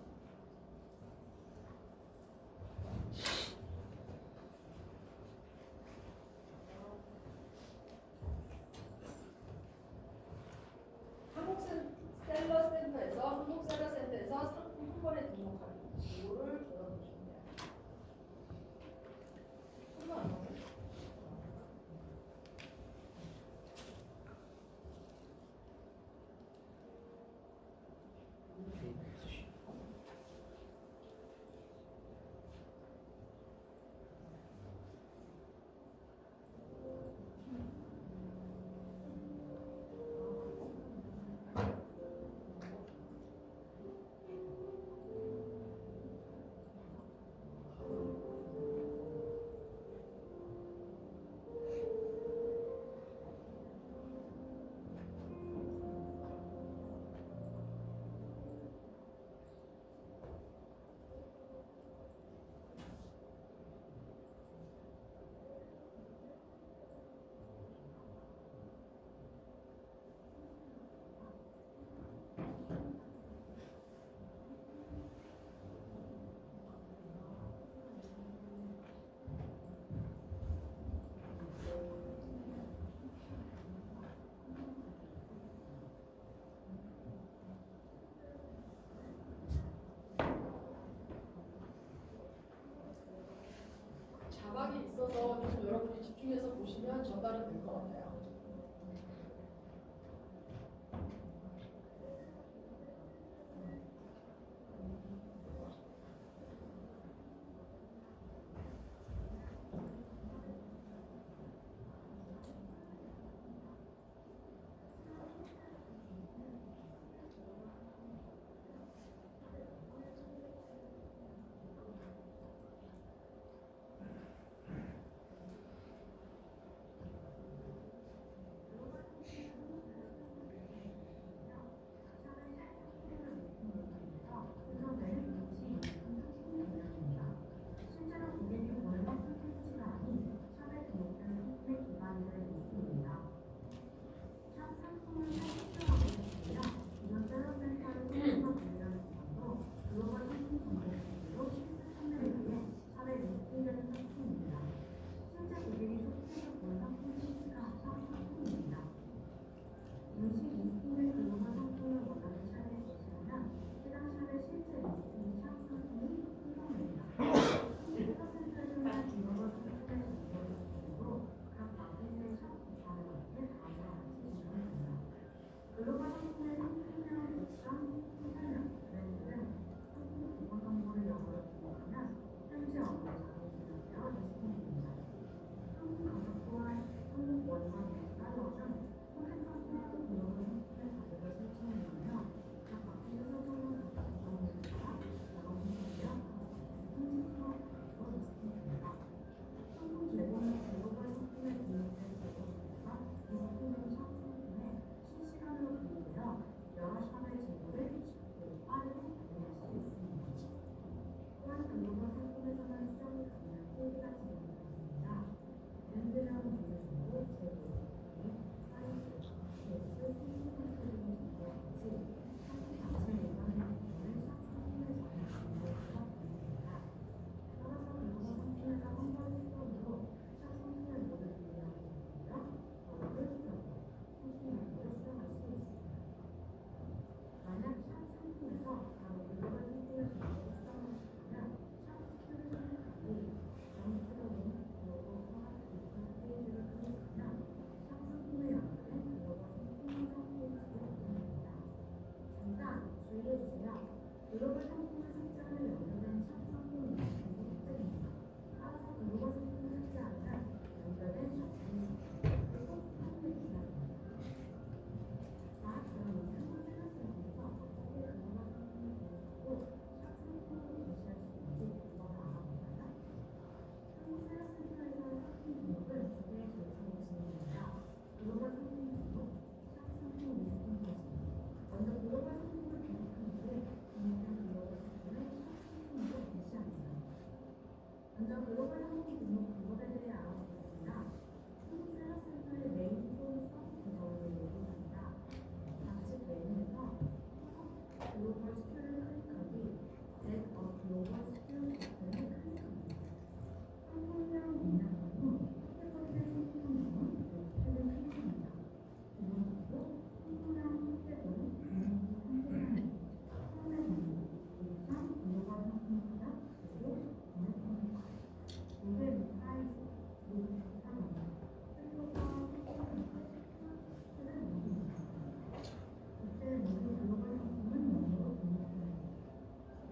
[SPEAKER 1] 한국셀러센터에서 상품 한 번에 등록하는 이거를 들어보시면 돼요. 설마 안 나오네? 자막이 있어서 좀 여러분이 집중해서 보시면 전달이 될 것 같아요.
[SPEAKER 3] 먼저 글로벌 상품 등록 방법에 대해 알아보겠습니다. 한국 셀러센터의 메인 포인트 구성을 얘기합니다. 좌측 메뉴에서 글로벌 스킬을 클릭하기, Get a Global Skill 버튼을 클릭합니다. 상품명 입력한 후 선택버튼의 상품명은 넥스트를 클릭합니다. 기본적으로 상품명 선택은 이미지 상세한 처음에 보는 일상 글로벌 상품보다 그리고 모델 및 사이즈, 그리고 조사관, 셀로가 색깔을 모두 이때 모두 글로벌 상품은 영어로 등록됩니다.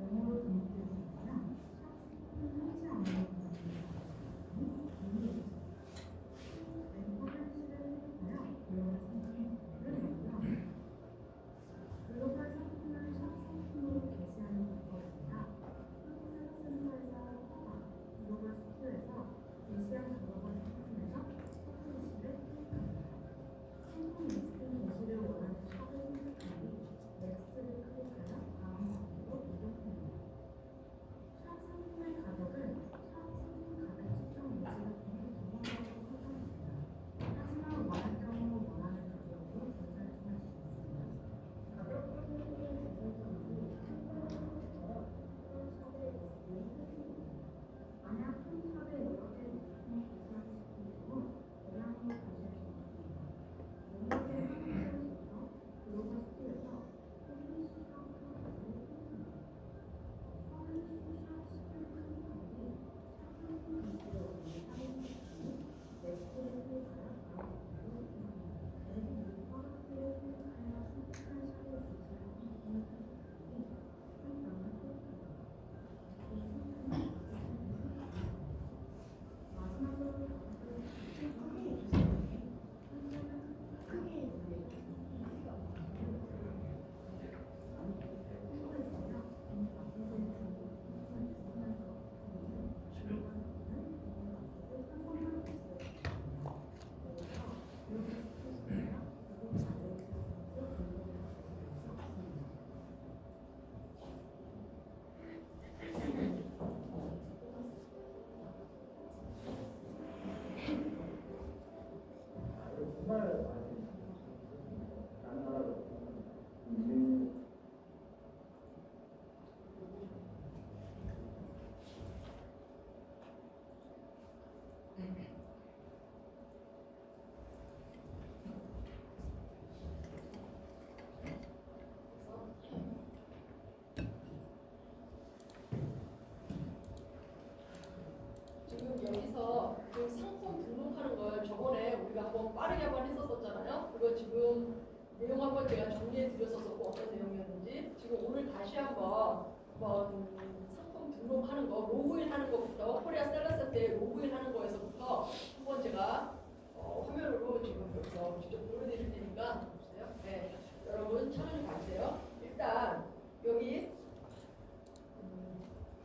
[SPEAKER 3] 영어로 등록되지 않으면 샵 상품을 하지 않는 것입니다. 왼쪽을 클릭하여 글로벌 상품을 열고요. 글로벌 상품을 샵 상품으로 게시하는 방법입니다. 한국 셀러센터에서 글로벌 스킬에서 게시한 글로벌 상품에서 퍼블리시를 클릭합니다. 상품 리스팅 게시를 원하는 샵을 선택한 뒤 넥스트를 클릭하여 다음 단계로 이동합니다. 샵 상품의 가격은 샵 상품 가격 측정 예시를 통해 기본적으로 설정합니다. 하지만 원할 경우 원하는 가격으로 재설정할 수 있습니다. 가격 확인을 재설정 후 샵처럼 또는 샵의 리스팅을 설정합니다. 만약 한 샵에 여러 개 리스팅을 게시하고 싶은 경우 대량으로 가실 수 있습니다. 목록의 한국에서 글로벌 스킬에서 퍼블리시 샵 프로젝트를 클릭합니다. 퍼블리시 샵 스킬을 클릭한 뒤 샵 상품 게시를 원하는 샵을 선택한 후 넥스트를 클릭하여 다음 단계로 이동합니다. 앱 및 프로덕트를 클릭하여 선택한 샵에 게시한 상품을 선택한 뒤 상단을 클릭합니다. 이 상품은 마지막으로 가격을 크게 해주세요. 한쪽은 크게 해주세요. 홍보해주세요. 마켓을 주고 상품을 쓰면서 우리는 글로벌 상품은 마켓을 한 번만 주세요. 그래서 글로벌 스킬이나 그리고 가격을 세우면서 정보를 가져갈 수 없습니다.
[SPEAKER 2] 정말 다른 나라로
[SPEAKER 1] 지금 여기서 그 상품 등록하는 걸 저번에 우리가 한번 빠르게 한번 했었잖아요. 그거 지금 내용 한번 제가 정리해 드렸었고 어떤 내용이었는지 지금 오늘 다시 한번 상품 등록하는 거 로그인 하는 것부터 코리아 셀러센터에 로그인 하는 거에서부터 한번 제가 화면으로 지금 여기서 직접 보여드릴 테니까 보세요. 네, 여러분 천천히 봐주세요. 일단 여기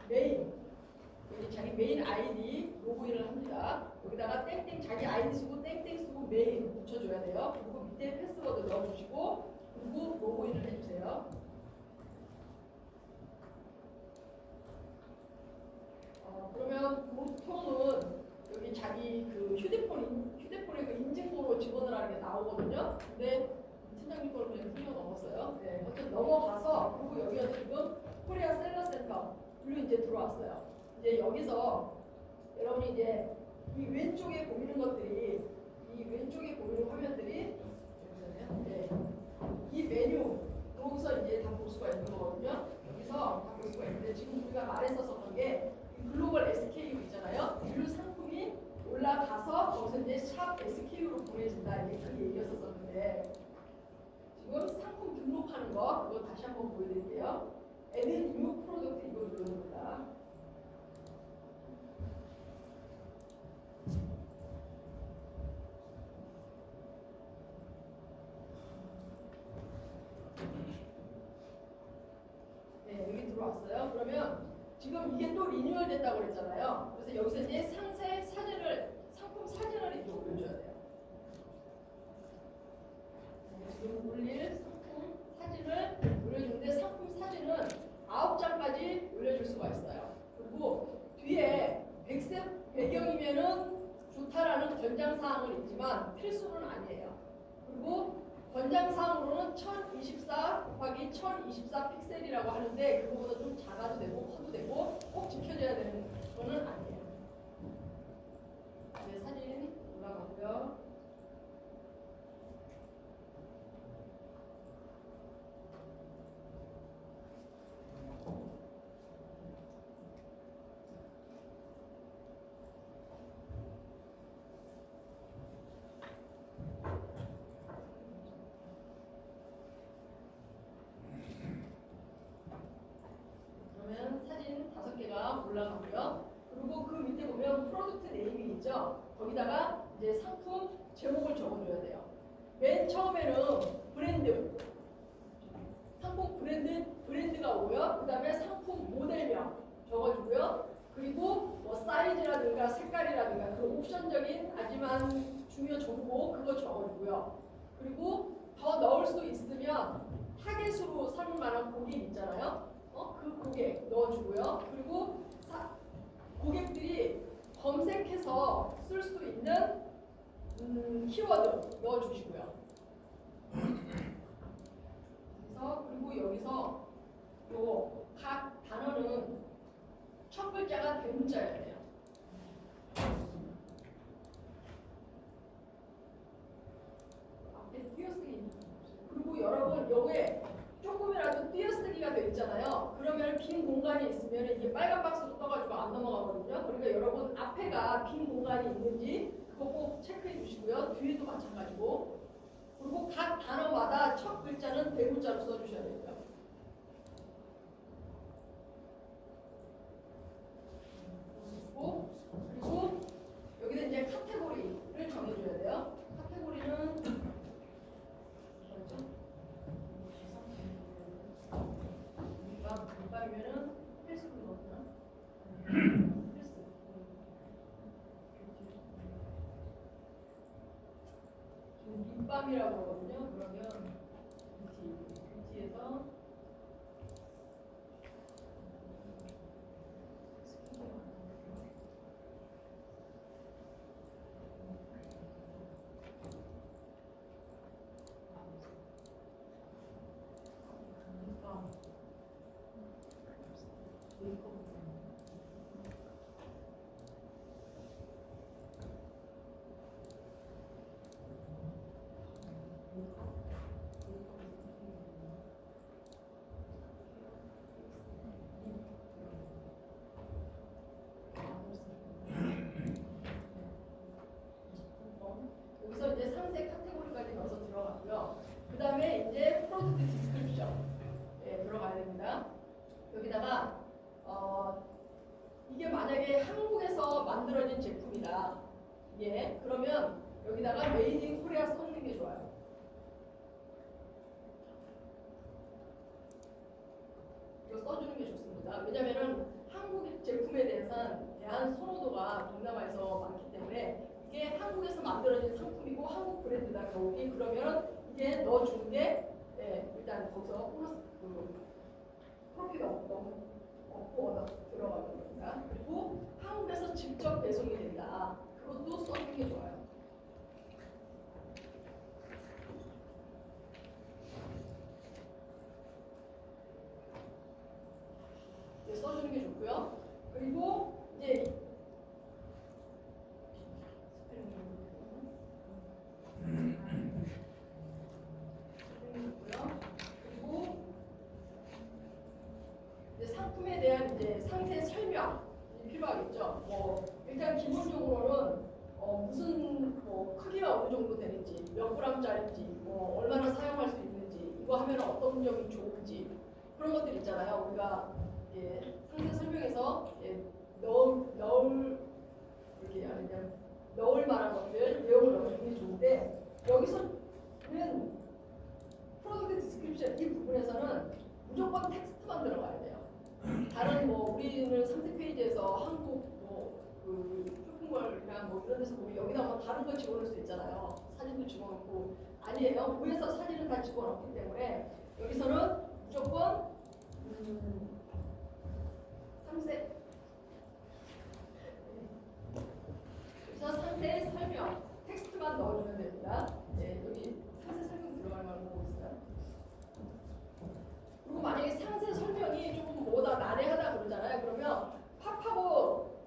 [SPEAKER 1] 메인 여기 자기 메인 아이디 로그인을 합니다. 여기다가 땡땡 자기 아이디 쓰고 땡땡 쓰고 메인 붙여줘야 돼요. 그리고 밑에 패스워드 넣어주시고 그리고 로그인을 해주세요. 그러면 보통은 여기 자기 그 휴대폰에 그 인증번호 집어넣으라는 게 나오거든요. 근데 팀장님 걸 그냥 흘려 넘었어요. 네, 어쨌든 넘어가서 그리고 여기가 지금 코리아 셀러센터 로 이제 들어왔어요. 이제 여기서 여러분이 이제 이 왼쪽에 보이는 것들이 이 왼쪽에 보이는 화면들이 네, 이 메뉴 여기서 이제 다 볼 수가 있는 거거든요. 여기서 다 볼 수가 있는데 지금 우리가 말했었던 게 글로벌 SKU 있잖아요. 그 상품이 올라가서 거기서 이제 샵 SKU로 보내진다 이게 그 얘기였었는데 지금 상품 등록하는 거 그거 다시 한번 보여드릴게요. Add new product 이거 눌러줍니다. 네, 여기 들어왔어요. 그러면 지금 이게 또 리뉴얼 됐다고 그랬잖아요. 그래서 여기서 이제 상세 사진을 상품 사진을 이렇게 올려줘야 돼요. 지금 올릴 상품 사진을 올려주는데 상품 사진은 9장까지 올려줄 수가 있어요. 그리고 뒤에 백색 배경이면은 좋다라는 권장사항은 있지만 필수는 아니에요. 그리고 권장사항으로는 1024 곱하기 1024 픽셀이라고 하는데 그거보다 좀 작아도 되고 커도 되고 꼭 지켜져야 되는 거는 아니에요. 네, 사진 올라가고요. 그러면 사진 5개가 올라가고요. 그리고 그 밑에 보면 프로덕트 네이밍 있죠? 거기다가 이제 상품 제목을 적어줘야 돼요. 맨 처음에는 브랜드, 상품 브랜드가 오고요. 그 다음에 상품 모델명 적어주고요. 그리고 뭐 사이즈라든가 색깔이라든가 그 옵션적인 하지만 중요 정보 그거 적어주고요. 그리고 더 넣을 수 있으면 타겟으로 삼을 만한 고객 있잖아요. 그 고객 넣어주고요. 그리고 고객들이 검색해서 쓸 수 있는 키워드 넣어주시고요. 그래서 그리고 여기서 요 각 단어는 첫 글자가 대문자여야 돼요. 앞에 띄어쓰기. 그리고 여러분 여기에 조금이라도 띄어쓰기가 돼 있잖아요. 그러면 빈 공간이 있으면 이게 빨간 박스로 떠가지고 안 넘어가거든요. 그러니까 여러분 앞에가 빈 공간이 있는지 그거 꼭 체크해 주시고요. 뒤에도 마찬가지고. 그리고 각 단어마다 첫 글자는 대문자로 써주셔야 되고요. 그리고 여기다 이제 카테고리를 정해줘야 돼요. 카테고리는 뭐죠? 밑밥이면은 필수로 넣었나? 필수. 지금 밑밥이라고 하거든요. 그러면 뷰티에서 여기서 이제 상세 카테고리까지 넣어서 들어갔고요. 그 다음에 이제 프로덕트 디스크립션 들어가야 됩니다. 여기다가 이게 만약에 한국에서 만들어진 제품이다. 그러면 여기다가 메이드 인 코리아 써주는 게 좋아요. 이거 써주는 게 좋습니다. 왜냐면은 한국 제품에 대한 선호도가 동남아에서 많기 때문에 이게 한국에서 만들어진 상품이고 한국 브랜드다 겨우기 그러면 이게 넣어주는 게 일단 거기서 플러스 프로필이 없고 들어가는 겁니다. 그리고 한국에서 직접 배송이 된다. 그것도 써주는 게 좋아요. 써주는 게 좋고요. 그리고 이제 그리고 이제 상품에 대한 이제 상세 설명이 필요하겠죠. 일단 기본적으로는 무슨 크기가 어느 정도 되는지, 몇 g짜리인지, 얼마나 사용할 수 있는지, 이거 하면 어떤 점이 좋은지 그런 것들 있잖아요. 우리가 상세 설명에서 넣을 이렇게 아니면 넣을 만한 것들 내용을 넣어주는 게 좋은데 여기서는 프로덕트 디스크립션 이 부분에서는 무조건 텍스트만 들어가야 돼요. 다른 우리는 상세 페이지에서 한국 그 쇼핑몰이나 이런 데서 보면 여기다 다른 거 집어넣을 수 있잖아요. 사진도 집어넣고 아니에요. 위에서 사진은 다 집어넣기 때문에 여기서는 무조건 상세 상세 설명 텍스트만 넣어주면 됩니다. 네, 여기 상세 설명 들어갈 만한 거 있어요. 그리고 만약에 상세 설명이 조금 뭐다 난해하다 그러잖아요. 그러면 팝하고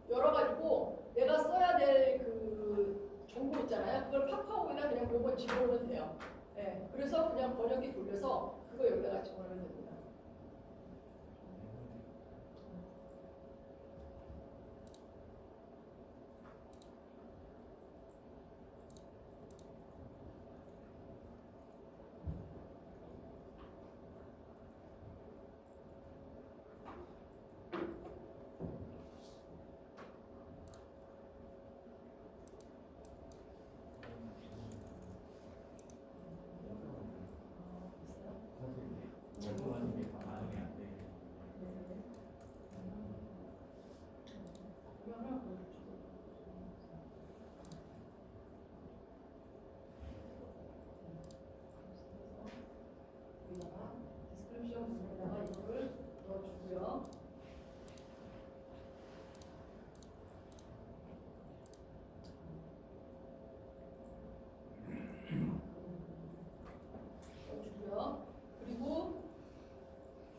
[SPEAKER 1] 열어가지고 내가 써야 될 그 정보 있잖아요. 그걸 팝하고에다 그냥 요거 집어넣으면 돼요. 네, 그래서 그냥 번역기 돌려서 그거 여기다가 집어넣으면 됩니다.
[SPEAKER 2] 열거하는 게 반응이 안 돼.
[SPEAKER 1] 여기다가 디스크립션 부분에다가 이거를 넣어주고요. 넣어주고요. 그리고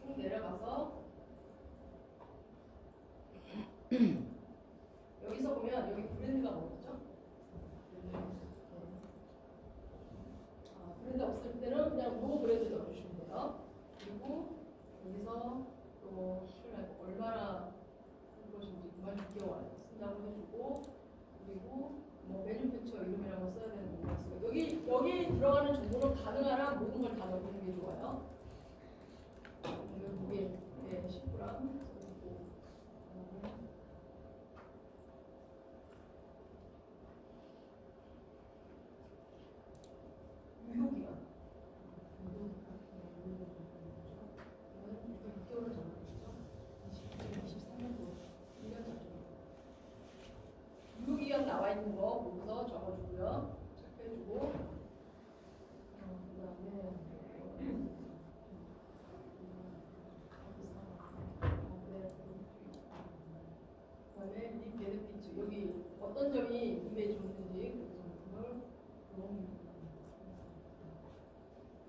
[SPEAKER 1] 쭉 내려가서 여기서 보면 여기 브랜드가 뭐였죠? 브랜드 없을 때는 그냥 노 브랜드 넣어주시면 돼요. 그리고 여기서 또 얼마나 쓸 것인지 96개월 쓴다고 해주고, 그리고 뭐 매뉴팩처 이름이라고 써야 되는 부분이 있어요. 여기 들어가는 정보는 가능한 한 모든 걸 다 넣어주는 게 좋아요. 여기 10g 써주고, 유효기간. 6개월을 적어주죠. 23년도 1년 적죠. 유효기간 나와 있는 거 보고서 적어주고요. 체크해주고, 그다음에 그다음에 립 베네피츠 여기 어떤 점이 입에 좋은지 그 제품을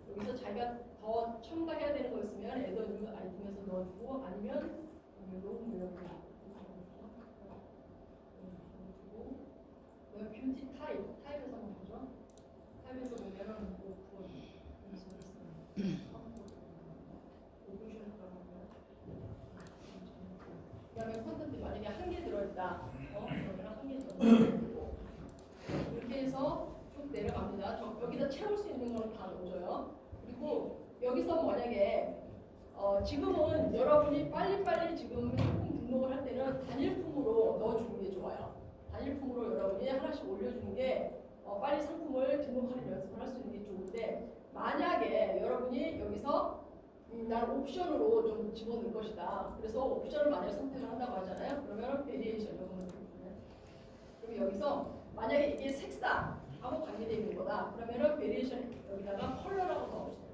[SPEAKER 1] 여기서 자기가 더 첨가해야 되는 거 있으면 애더 뉴 아이템에서 넣어주고, 아니면 로우 이렇게 넣어주고, 뷰티 타입에서 한번 보죠. 타입에서 보면은 뭐 그거 그다음에 콘텐츠 만약에 한 개 들어있다, 그러면 한 개 들어있고, 이렇게 해서 쭉 내려갑니다. 여기다 채울 수 있는 거는 다 넣어줘요. 그리고 여기서 만약에 지금은 여러분이 빨리빨리 지금 상품 등록을 할 때는 단일품으로 넣어주는 게 좋아요. 단일품으로 여러분이 하나씩 올려주는 게 빨리 상품을 등록하는 연습을 할 수 있는 게 좋은데, 만약에 여러분이 여기서 난 옵션으로 좀 집어넣을 것이다. 그래서 옵션을 만약에 선택을 한다고 하잖아요. 그러면 베리에이션 요거는 그럼 여기서 만약에 이게 색상하고 관계되어 있는 거다. 그러면은 베리에이션 여기다가 컬러라고 넣어주세요.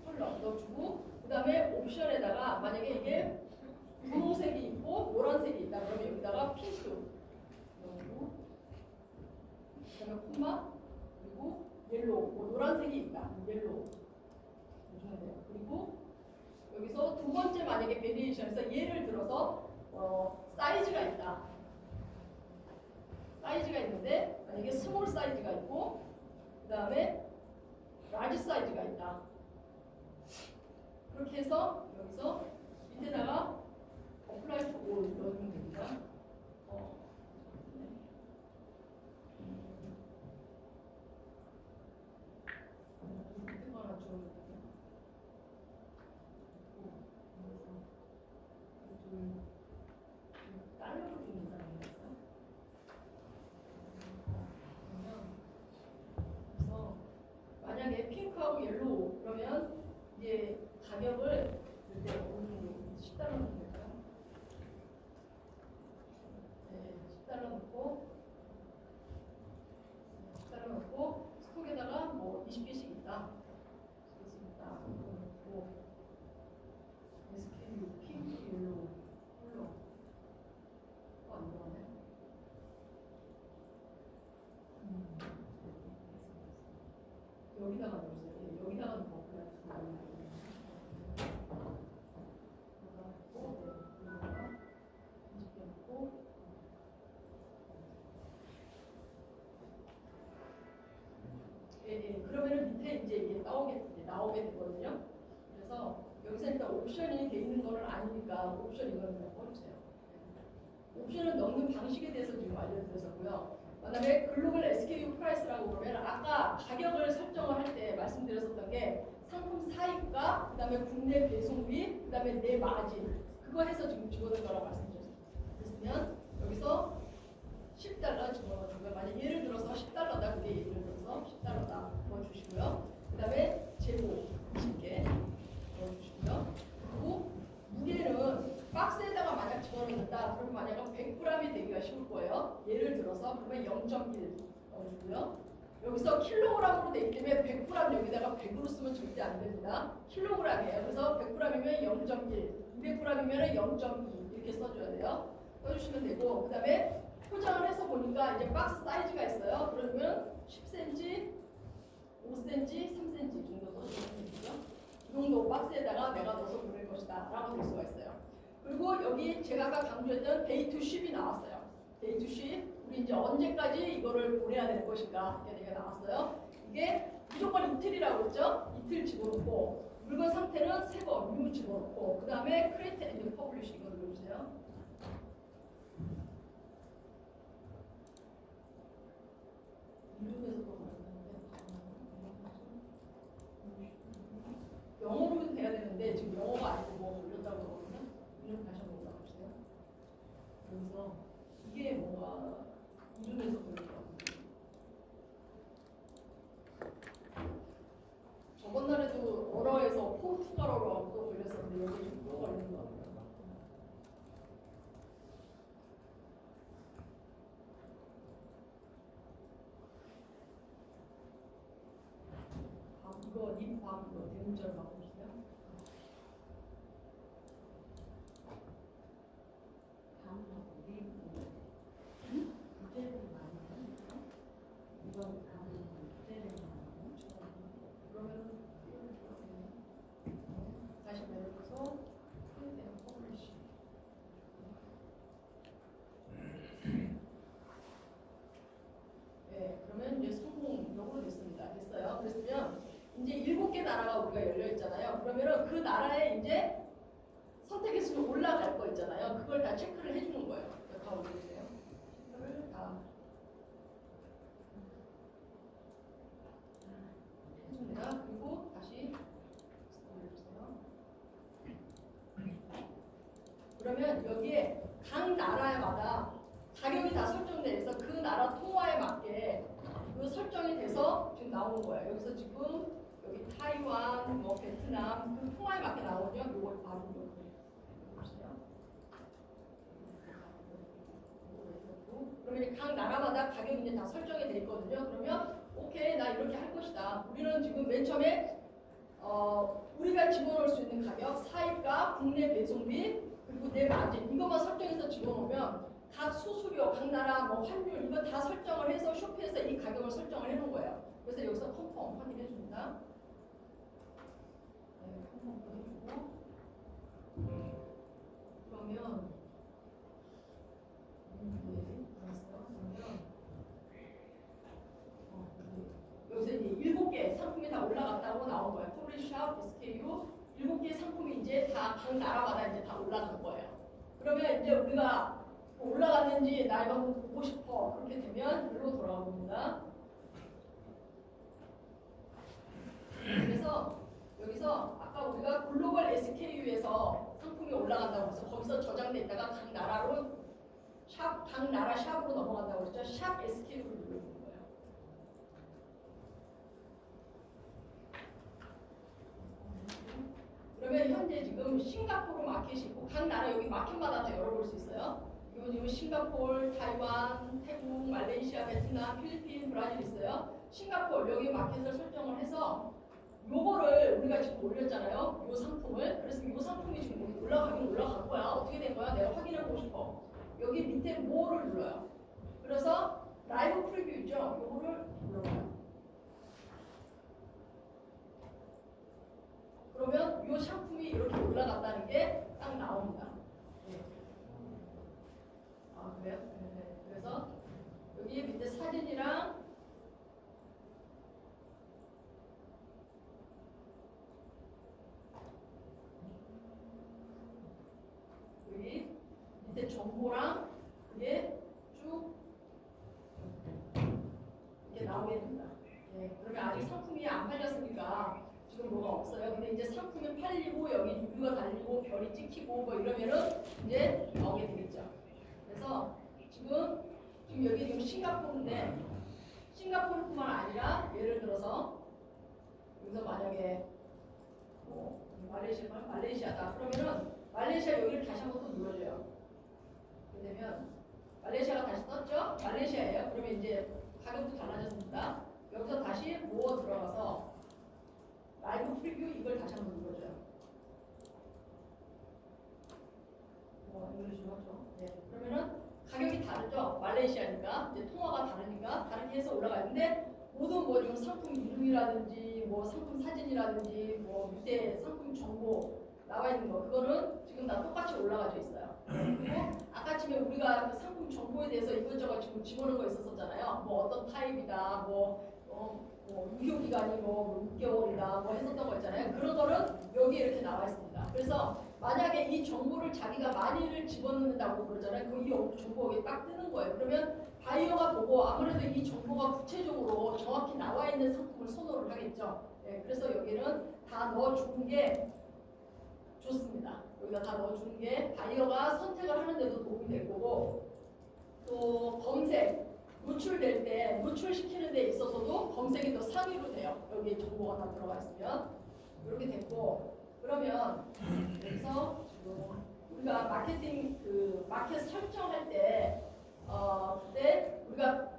[SPEAKER 1] 컬러 넣어주고, 그 다음에 옵션에다가 만약에 이게 분홍색이 있고 노란색이 있다. 그러면 여기다가 핑크 넣어주고, 그 다음에 콤마, 그리고 옐로우, 뭐 노란색이 있다. 옐로우 넣어주면 돼요. 그리고 여기서 두 번째 만약에 베리에이션에서 예를 들어서 사이즈가 있다. 사이즈가 있는데 만약에 스몰 사이즈가 있고, 그 다음에 라지 사이즈가 있다. 그렇게 해서 여기서 밑에다가 apply to all 넣어주면 됩니다. 밑에 거 하나 줄여볼게요. 달러로 줍니다. 그래서 만약에 핑크하고 옐로우 그러면 이제 가격을 그때 어느 정도 10달러 정도 나오게 되거든요. 그래서 여기서 일단 옵션이 돼 있는 거는 아니니까 옵션 이거는 그냥 꺼주세요. 옵션을 넣는 방식에 대해서 지금 알려드렸었고요. 그다음에 글로벌 SKU 프라이스라고 보면 아까 가격을 설정을 할 때 말씀드렸었던 게 상품 사입가, 그다음에 국내 배송비, 그다음에 내 마진 그거 해서 지금 집어넣은 거라고 말씀드렸어요. 그랬으면 여기서 10달러 집어넣어주고요. 만약 예를 들어서 10달러다 그게 예를 들어서 10달러다 넣어주시고요. 그다음에 재고 20개 넣어주시고요. 그리고 무게는 박스에다가 만약 집어넣는다 그러면 만약 100g이 되기가 쉬울 거예요. 예를 들어서 그러면 0.1 넣어주고요. 여기서 킬로그램으로 되기 때문에 100g 여기다가 100으로 쓰면 절대 안 됩니다. 킬로그램이에요. 그래서 100g이면 0.1, 200g이면 0.2 이렇게 써줘야 돼요. 써주시면 되고 그 다음에 포장을 해서 보니까 이제 박스 사이즈가 있어요. 그러면 10cm, 5cm, 3cm 정도 써주시면 되죠. 이 정도 박스에다가 내가 넣어서 보낼 것이다 라고 될 수가 있어요. 그리고 여기 제가 아까 강조했던 데이 투 쉽이 나왔어요. 데이 투 쉽. 우리 이제 언제까지 이거를 보내야 될 것인가 얘기가 나왔어요. 이게 무조건 이틀이라고 했죠. 이틀 집어넣고 물건 상태는 새거 뉴 집어넣고 그 다음에 크리에이트 앤드 퍼블리시 이거 눌러주세요. 이름에서 또 영어로 돼야 되는데 지금 영어가 아니고 뭐 올렸다고 그러거든요. 이름 다시 한번 올라가주세요. 그래서 이게 뭔가 이름에서 그럴까? 저번 날에도 어라에서 포르투갈어로 또 걸렸었는데 여기 또 걸리는 거 같아요. 이거 립밤 이거 대문자로 바꿔주세요. 다음하고 립 그때를 많이 하니까 이건 그때를 많이 그러면 다시 내려서 퍼블리시 네, 그러면 이제 성공적으로 됐습니다. 됐어요. 그랬으면 이제 7개 나라가 우리가 열려 있잖아요. 그러면은 그 나라에 이제 선택했으면 올라갈 거 있잖아요. 그걸 다 체크를 해주는 거예요. 다 올려주세요. 체크를 다 해줍니다. 그리고 다시 올려주세요. 그러면 여기에 각 나라마다 가격이 다 설정돼 있어. 그 나라 통화에 맞게 그 설정이 돼서 지금 나오는 거예요. 여기서 지금 여기 타이완, 뭐 베트남 그 통화에 맞게 나오거든요. 요걸 바로 보세요. 그러면 이제 각 나라마다 가격이 이제 다 설정이 돼 있거든요. 그러면 오케이 나 이렇게 할 것이다. 우리는 지금 맨 처음에 우리가 집어넣을 수 있는 가격, 사입가, 국내 배송비 그리고 내 마진 이것만 설정해서 집어넣으면 각 수수료, 각 나라 뭐 환율 이거 다 설정을 해서 쇼피에서 이 가격을 설정을 해놓은 거예요. 그래서 여기서 컨펌 확인해 줍니다. 네, 컨펌 해주고 그러면 여기서 이제 7개 상품이 다 올라갔다고 나온 거예요. 퍼블리샵, SKU 7개 상품이 이제 다 각 나라마다 이제 다 올라간 거예요. 그러면 이제 우리가 올라갔는지 나 이거 한번 보고 싶어 그렇게 되면 여기로 돌아옵니다. 그래서 여기서 아까 우리가 글로벌 SKU에서 상품이 올라간다고 해서 거기서 저장돼 있다가 각 나라로 각 나라 샵으로 넘어간다고 했죠. 샵 SKU를 눌러주는 거예요. 그러면 현재 지금 싱가포르 마켓이 있고 각 나라 여기 마켓마다 다 열어볼 수 있어요. 이거 지금 싱가포르, 타이완, 태국, 말레이시아, 베트남, 필리핀, 브라질 있어요. 싱가포르 여기 마켓을 설정을 해서 요거를 우리가 지금 올렸잖아요. 요 상품을. 그래서 요 상품이 지금 올라가긴 올라간 거야. 어떻게 된 거야? 내가 확인해보고 싶어. 여기 밑에 뭐를 눌러요. 그래서 라이브 프리뷰 있죠? 요거를 눌러봐요. 그러면 요 상품이 이렇게 올라갔다는 게 딱 나옵니다. 네. 아 그래요? 네. 그래서 여기 밑에 사진이랑 밑에 정보랑 이게 쭉 이렇게 나오게 됩니다. 네, 그러면 아직 상품이 안 팔렸으니까 지금 뭐가 없어요. 근데 이제 상품이 팔리고 여기 리뷰가 달리고 별이 찍히고 뭐 이러면은 이제 나오게 되겠죠. 그래서 지금 여기 지금 싱가포르인데 싱가포르뿐만 아니라 예를 들어서 여기서 만약에 뭐 말레이시아다 그러면은 말레이시아 여기를 다시 한번 또 눌러줘요. 그러면 말레이시아가 다시 떴죠? 말레이시아예요. 그러면 이제 가격도 달라졌습니다. 여기서 다시 모어 들어가서 라이브 프리뷰 이걸 다시 한번 눌러줘요. 이걸 주죠. 네. 그러면은 가격이 다르죠. 말레이시아니까 이제 통화가 다르니까 다르게 해서 올라가는데 모든 뭐 지금 상품 이름이라든지 뭐 상품 사진이라든지 뭐 밑에 상품 정보 나와 있는 거 그거는 지금 다 똑같이 올라가져 있어요. 그리고 아까쯤에 우리가 그 상품 정보에 대해서 이것저것 지금 집어넣은 거 있었잖아요. 뭐 어떤 타입이다, 뭐 무효 기간이 뭐 6개월이다, 뭐 했었던 거 있잖아요. 그런 거는 여기에 이렇게 나와 있습니다. 그래서 만약에 이 정보를 자기가 많이를 집어넣는다고 그러잖아요. 그 이 정보가 여기 딱 뜨는 거예요. 그러면 바이어가 보고 아무래도 이 정보가 구체적으로 정확히 나와 있는 상품을 선호를 하겠죠. 네, 그래서 여기는 다 넣어주는 게 좋습니다. 여기다 다 넣어주는 게 바이어가 선택을 하는데도 도움이 될 거고 또 검색, 노출될 때 노출시키는 데 있어서도 검색이 더 상위로 돼요. 여기 정보가 다 들어가 있으면 이렇게 됐고 그러면 여기서 지금 우리가 마케팅 마켓 설정할 때 그때 우리가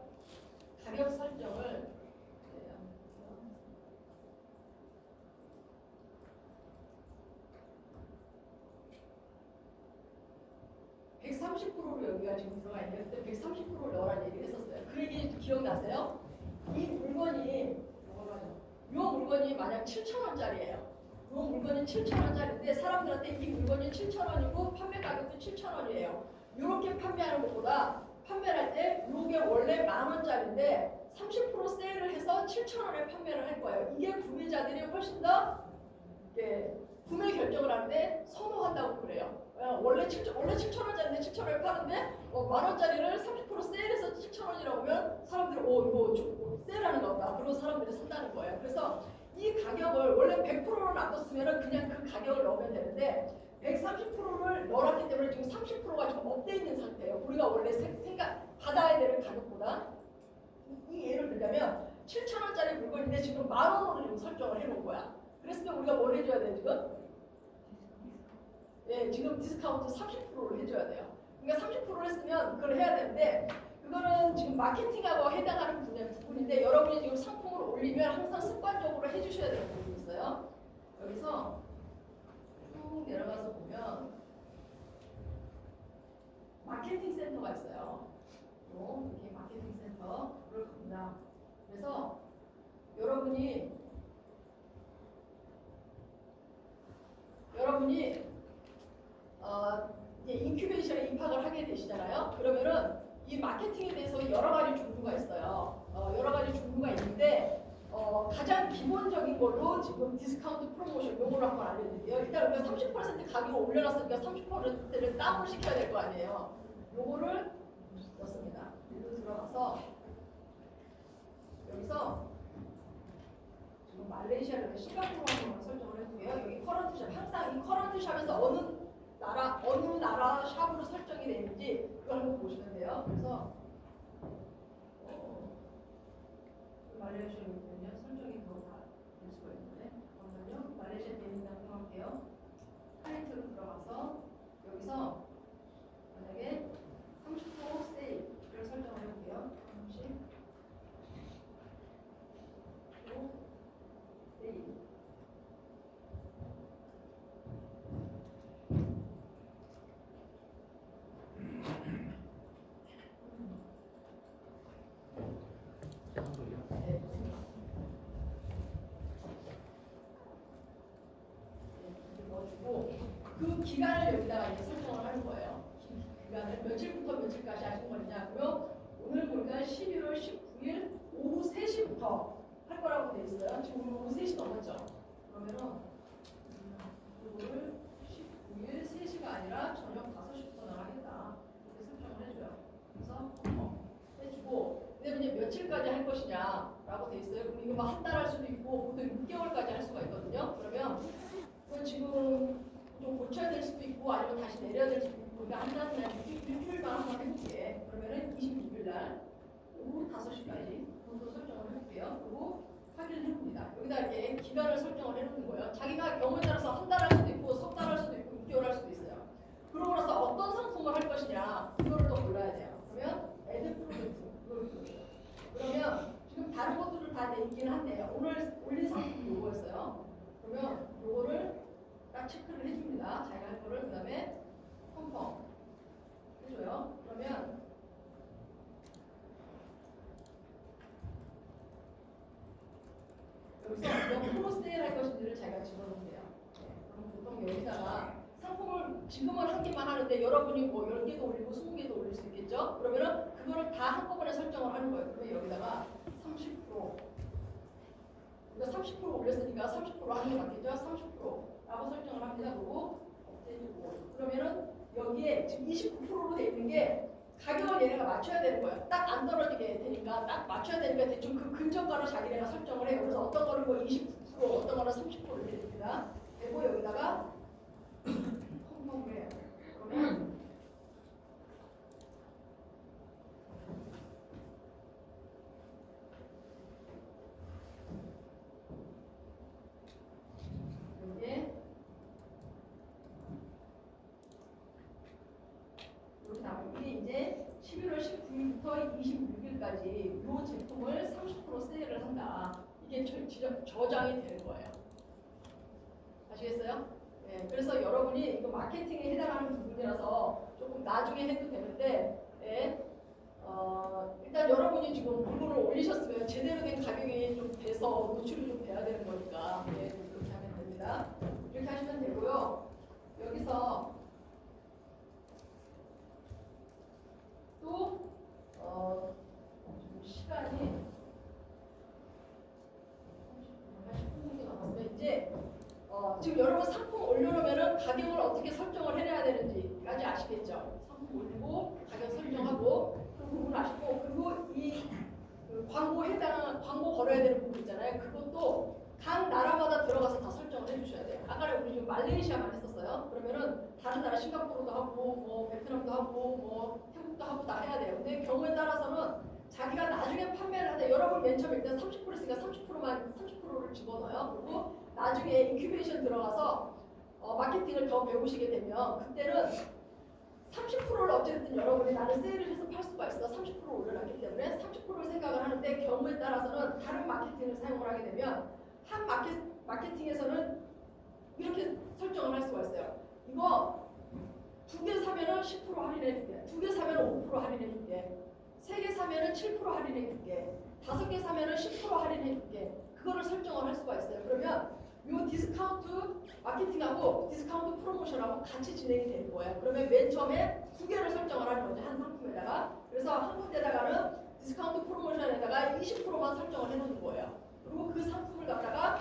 [SPEAKER 1] 가격 설정을 130%로 여기가 지금 들어가 있는데 그때 130%를 넣으라는 얘기를 했었어요. 그 얘기 기억나세요? 이 물건이 만약 7,000원짜리예요. 이 물건이 7,000원짜리인데 사람들한테 이 물건이 7,000원이고 판매 가격도 7,000원이에요. 이렇게 판매하는 것보다 판매를 할 때 이게 원래 10,000원짜리인데 30% 세일을 해서 7,000원에 판매를 할 거예요. 이게 구매자들이 훨씬 더 구매 결정을 하는데 선호한다고 그래요. 원래 7,000원짜리인데 7,000원에 파는데 10,000원짜리를 30% 세일해서 7,000원이라고 하면 사람들이 이거 좀 세일하는 거 같다. 그런 사람들이 산다는 거예요. 그래서 이 가격을 원래 100%를 놔뒀으면 그냥 그 가격을 넣으면 되는데 130%를 넣었기 때문에 지금 30%가 지금 업돼 있는 상태예요. 우리가 원래 받아야 되는 가격보다 이 예를 들자면 7,000원짜리 물건인데 지금 10,000원으로 지금 설정을 해놓은 거야. 그랬으면 우리가 뭘 해줘야 돼요 지금? 예, 지금 디스카운트 30%를 해줘야 돼요. 그러니까 30%를 했으면 그걸 해야 되는데 그거는 지금 마케팅하고 해당하는 부분인데 여러분이 지금 상품을 올리면 항상 습관적으로 해주셔야 되는 부분이 있어요. 여기서 쭉 내려가서 보면 마케팅 센터가 있어요. 이렇게 마케팅 센터를 갑니다. 그래서 여러분이 이제 인큐베이션에 입학을 하게 되시잖아요. 그러면은 이 마케팅에 대해서 여러 가지 종류가 있어요. 여러 가지 종류가 있는데 가장 기본적인 걸로 지금 디스카운트 프로모션 요거를 한번 알려드릴게요. 일단 우리가 30% 가격을 올려놨으니까 30%를 다운을 시켜야 될 거 아니에요. 요거를 넣습니다. 여기로 들어가서 여기서 지금 말레이시아를 싱가포르 한번 설정을 해두게요. 여기 커런트 샵 항상 이 커런트 샵에서 어느 나라 샵으로 설정이 되는지 그걸 한번 보시면 돼요. 그래서 말레이시아로 보면 설정이 더 다 될 수가 있는데 잠깐만요. 말레이시아 대행당 할게요. 타이틀로 들어가서 여기서 만약에 30% 세일을 설정을 해볼게요. 30% 세일. 그 기간을 여기다가 이제 설정을 하는 거예요. 기간을 며칠부터 며칠까지 하신 거냐? 그러면 오늘 보니까 11월 19일 오후 3시부터 할 거라고 돼 있어요. 지금 오후 3시 넘었죠? 그러면은 이거를 19일 3시가 아니라 저녁 5시부터 나가겠다. 언제까지 할 것이냐라고 돼 있어요. 그럼 이거 뭐 한 달 할 수도 있고 보통 6개월까지 할 수가 있거든요. 그러면 이건 지금 좀 고쳐야 될 수도 있고 아니면 다시 내려야 될 수도 있고 그러니까 한다는 날 일주일만 한번 해볼게. 그러면은 26일 날 오후 5시까지 정도 설정을 해볼게요. 그리고 확인을 해봅니다. 여기다 이렇게 기간을 설정을 해놓는 거예요. 자기가 경우에 따라서 한 달 할 수도 있고 석 달 할 수도 있고 6개월 할 수도 있어요. 그러고 나서 어떤 상품을 할 것이냐 이거를 또 골라야 돼요. 그러면 애드 프로젝트 이걸 골라요. 그러면 지금 다른 것들을 다 돼 있긴 한데 오늘 올린 상품이 요거였어요. 그러면 요거를 딱 체크를 해줍니다. 자기가 할 거를. 그 다음에 컨펌 해줘요. 그러면 여기서 몇 프로 세일 할 것인지를 자기가 집어넣으면 돼요. 그럼 보통 여기다가 상품을 지금은 한 개만 하는데 여러분이 뭐 10개도 올리고 20개도 올릴 수 있겠죠? 그러면은 그거를 다 한꺼번에 설정을 하는 거예요. 그러면 여기다가 30% 그러니까 30% 올렸으니까 30% 하는 게 맞겠죠? 30%라고 설정을 합니다. 그리고 업데이트고 그러면은 여기에 지금 29%로 되어 있는 게 가격을 얘네가 맞춰야 되는 거예요. 딱 안 떨어지게 되니까 딱 맞춰야 되니까 대충 그 근저가로 자기네가 설정을 해요. 그래서 어떤 거는 뭐 29%, 어떤 거는 30%를 됩니다. 그리고 여기다가 컴펌을 해요. 그러면 여기에 여기 나오는 게 이제 11월 19일부터 26일까지 이 제품을 30% 세일을 한다. 이게 저장이 되는 거예요. 아시겠어요? 네, 그래서 여러분이 이거 마케팅에 해당하는 부분이라서 조금 나중에 해도 되는데 일단 여러분이 지금 물건을 올리셨으면 제대로 된 가격이 좀 돼서 노출이 좀 돼야 되는 거니까 그렇게 하면 됩니다. 이렇게 하시면 되고요. 여기서 또 지금 시간이 30분 정도 남았으면 이제 지금 여러분 상품 올려놓으면은 가격을 어떻게 설정을 해야 되는지까지 아시겠죠? 상품 올리고 가격 설정하고 그 부분 아시고 그리고 그 광고 걸어야 되는 부분 있잖아요. 그것도 각 나라마다 들어가서 다 설정을 해주셔야 돼요. 아까 우리 지금 말레이시아만 했었어요. 그러면은 다른 나라 싱가포르도 하고 뭐 베트남도 하고 뭐 태국도 하고 다 해야 돼요. 근데 경우에 따라서는 자기가 나중에 판매를 하되 여러분 맨 처음에 일단 30% 있으니까 30%를 집어넣어요. 그리고 나중에 인큐베이션 들어가서 마케팅을 더 배우시게 되면 그때는 30%를 어쨌든 여러분이 나는 세일을 해서 팔 수가 있어. 30% 올려놨기 때문에 30%를 생각을 하는데 경우에 따라서는 다른 마케팅을 사용을 하게 되면 한 마케팅에서는 이렇게 설정을 할 수가 있어요. 이거 2개 사면은 10% 할인해줄게. 2개 사면은 5% 할인해줄게. 3개 사면은 7% 할인해줄게. 5개 사면은 10% 할인해줄게. 그거를 설정을 할 수가 있어요. 그러면 이 디스카운트 마케팅하고 디스카운트 프로모션하고 같이 진행이 되는 거예요. 그러면 맨 처음에 2개를 설정을 하는 거죠. 한 상품에다가. 그래서 한 군데다가는 디스카운트 프로모션에다가 20%만 설정을 해놓는 거예요. 그리고 그 상품을 갖다가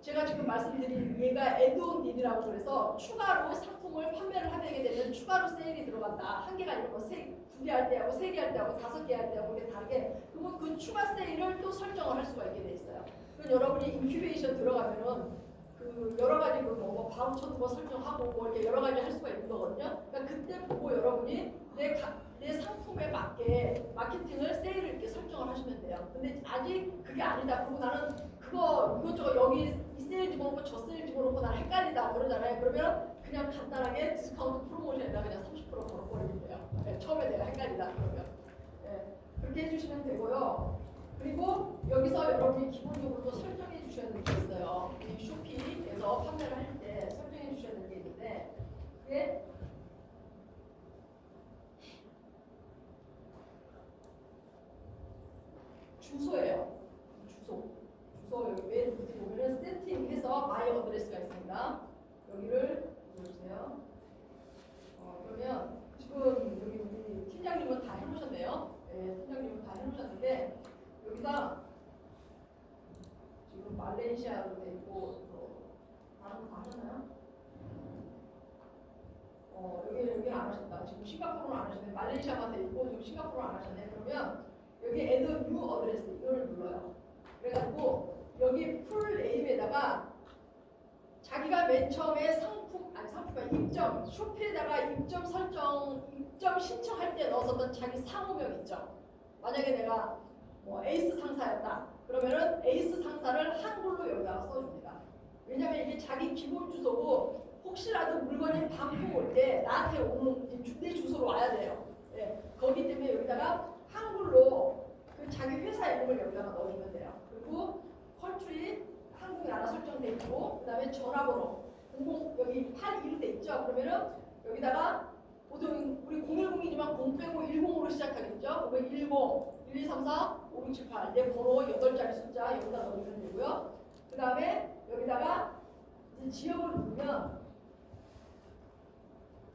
[SPEAKER 1] 제가 지금 말씀드린 얘가 애드온 딜이라고 그래서 추가로 상품을 판매를 하게 되면 추가로 세일이 들어간다. 한 개가 아니고 2개 할 때하고 3개 할 때하고 5개 할 때하고 이게 다르게 그러면 그 추가 세일을 또 설정을 할 수가 있게 돼 있어요. 그럼 여러분이 인큐베이션 들어가면은 그 여러 가지 뭐 바우처도 뭐 설정하고 뭐 이렇게 여러 가지 할 수가 있는 거거든요. 그러니까 그때 보고 여러분이 내 상품에 맞게 마케팅을 세일을 이렇게 설정을 하시면 돼요. 근데 아직 그게 아니다. 그리고 나는 그거 이것저것 여기 이 세일 집어넣고 저 세일 집어넣고 나는 헷갈리다 그러잖아요. 그러면 그냥 간단하게 디스카운트 프로모션에다 그냥 30% 걸어버리면 돼요. 네, 처음에 내가 헷갈리다 그러면 네, 그렇게 해주시면 되고요. 그리고 여기서 여러분이 기본적으로 또 설정해 주셔야 될 게 있어요. 이 쇼피에서 판매를 할 때 설정해 주셔야 될 게 있는데 그게 주소예요. 주소 여기 맨 밑에 보면은 세팅해서 마이 어드레스가 있습니다. 여기를 눌러주세요. 그러면 지금 여기 우리 팀장님은 다 해놓으셨네요. 네, 팀장님은 다 해놓으셨는데 여기다 지금 말레이시아로 돼 있고 다른 거 다 하셨나요? 여기 안 하셨다. 지금 싱가포르는 안 하셨네. 말레이시아만 돼 있고 지금 싱가포르는 안 하셨네. 그러면 여기 add new address 이거를 눌러요. 그래가지고 여기 풀 네임에다가 자기가 맨 처음에 입점 쇼피에다가 입점 설정 입점 신청할 때 넣었었던 자기 상호명 있죠. 만약에 내가 뭐 에이스 상사였다 그러면은 에이스 상사를 한글로 여기다가 써줍니다. 왜냐면 이게 자기 기본 주소고 혹시라도 물건이 반품 올 때 나한테 오는 내 주소로 와야 돼요. 예, 거기 때문에 여기다가 한글로 그 자기 회사 이름을 여기다가 넣어주면 돼요. 그리고 컨트리 한국 나라 설정돼 있고 그 다음에 전화번호 00 여기 82로 돼 있죠. 그러면은 여기다가 보통 우리 010이지만 0 빼고 10으로 시작하겠죠. 그러면 10, 1, 2, 3, 4, 5, 6, 7, 8 내 번호 8자리 숫자 여기다 넣어주면 되고요. 그 다음에 여기다가 이제 지역을 누르면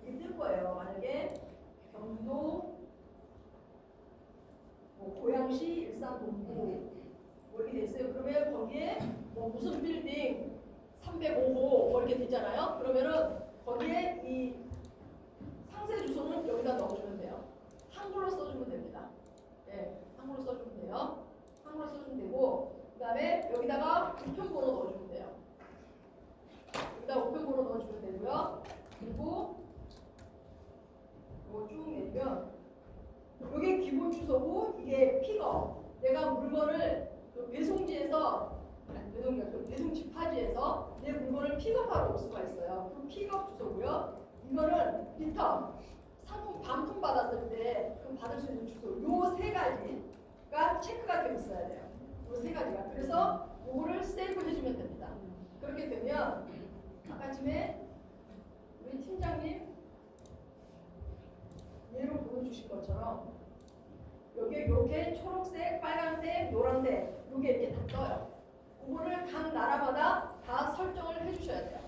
[SPEAKER 1] 이게 뜰 거예요. 만약에 경기도 뭐 고양시 일산 동구 뭐 이렇게 돼 있어요. 그러면 거기에 뭐 무슨 빌딩 305호 뭐 이렇게 되잖아요. 그러면은 거기에 이 상세 주소는 여기다 넣어주면 돼요. 한글로 써주면 됩니다. 예, 한글로 써주면 돼요. 한글로 써주면 되고 그 다음에 여기다가 우편번호 넣어주면 돼요. 여기다 우편번호 넣어주면 되고요. 그리고 이거 쭉 내리면 이게 기본 주소고 이게 픽업. 내가 물건을 그 배송지에서 배송 집하지에서 내 물건을 픽업하러 올 수가 있어요. 그 픽업 주소고요. 이거는 리턴 상품 반품 받았을 때 그 받을 수 있는 주소. 요 세 가지가 체크가 되어 있어야 돼요. 요 세 가지가. 그래서 이거를 세이브 해주면 됩니다. 그렇게 되면 아까쯤에 우리 팀장님 예로 보여주신 것처럼 여기에 이렇게 초록색, 빨간색, 노란색 이게 이렇게 다 떠요. 그거를 각 나라마다 다 설정을 해주셔야 돼요.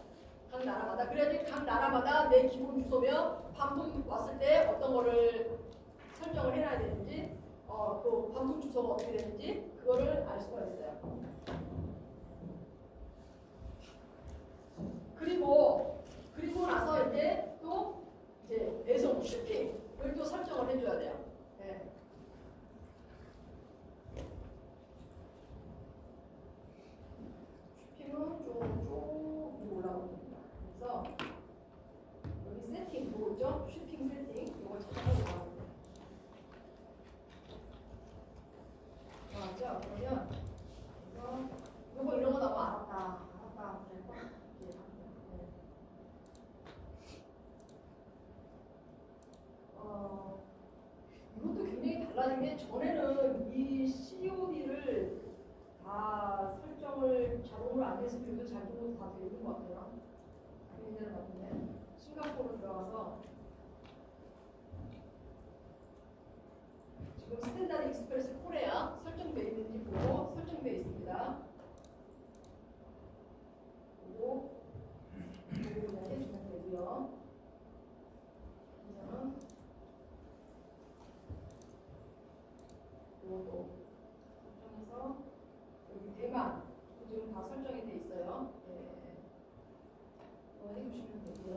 [SPEAKER 1] 각 나라마다. 그래야지 각 나라마다 내 기본 주소며 반품 왔을 때 어떤 거를 설정을 해놔야 되는지 또 반품 주소가 어떻게 되는지 그거를 알 수가 있어요. 그리고 나서 이제 또 이제 배송, 쇼핑을 또 설정을 해줘야 돼요. 네. 쇼핑은 쭉 위로 올라옵니다. 그래서 여기 세팅 뭐죠? 쇼핑 세팅 이걸 찾아보고 나옵니다. 맞죠? 그러면 이거 이런 거 나오면 알았다. 그래서 이렇게 합니다. 이것도 굉장히 달라진 게 전에는 이 COD를 다 설정을 자동으로 안 돼서 그래도 자동으로 다 되는 것 같아요. 굉장히 같은데 싱가포르 들어가서 지금 스탠다드 익스프레스 코리아 설정되어 있는지 보고 설정되어 있습니다. 그리고 그냥 해주면 되고요. 그래서 이것도 설정해서 여기 대만 지금 다 설정이 돼 있어요. 네. 해주시면 되고요.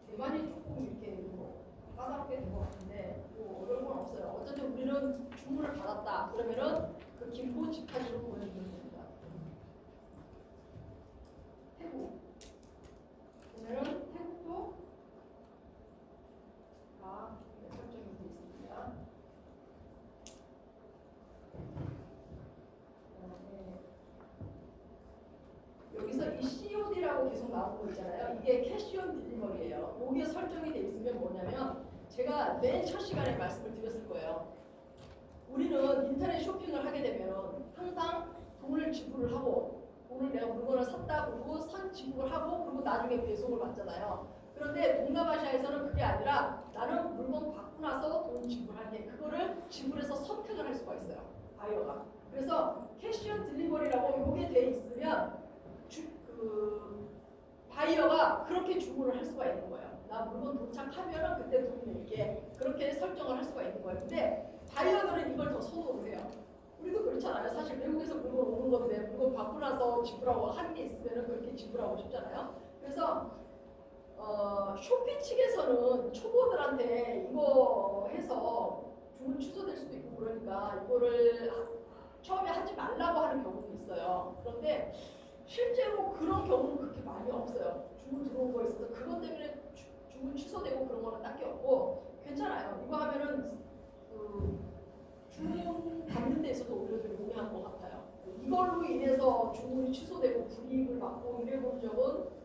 [SPEAKER 1] 대만이 조금 이렇게 뭐 까다롭게 된 것 같은데 뭐 어려운 건 없어요. 어쨌든 우리는 주문을 받았다. 그러면은 그 김포 집까지로 보내주면 됩니다. 태국 보면은 태국도 다 설정이 돼 있습니다. 여기서 이 COD라고 계속 나오고 있잖아요. 이게 캐시온 딜리버리예요. 이게 설정이 돼 있으면 뭐냐면 제가 맨 첫 시간에 말씀을 드렸을 거예요. 우리는 인터넷 쇼핑을 하게 되면 항상 돈을 지불을 하고 돈을 내가 물건을 샀다 그러고 지불을 하고 그리고 나중에 배송을 받잖아요. 그런데 동남아시아에서는 그게 아니라 나는 물건 받고 나서 돈 지불할게. 그거를 지불해서 선택을 할 수가 있어요. 바이어가. 그래서 캐시온 딜리버리라고 이게 돼 있으면 바이어가 그렇게 주문을 할 수가 있는 거예요. 나 물건 도착하면은 그때 돈 낼게. 그렇게 설정을 할 수가 있는 거예요. 근데 바이어들은 이걸 더 선호를 해요. 우리도 그렇잖아요. 사실 외국에서 물건 오는 건데 물건 받고 나서 지불하고 하는 게 있으면은 그렇게 지불하고 싶잖아요. 그래서 쇼핑 측에서는 초보들한테 이거 해서 주문 취소될 수도 있고 그러니까 이거를 처음에 하지 말라고 하는 경우도 있어요. 그런데 실제로 그런 경우는 그렇게 많이 없어요. 주문 들어온 거 있어서 그것 때문에 주문 취소되고 그런 거는 딱히 없고 괜찮아요. 이거 하면은 그 주문 받는 데 있어서 오히려 좀 용이한 것 같아요. 이걸로 인해서 주문이 취소되고 불이익을 받고 이래본 적은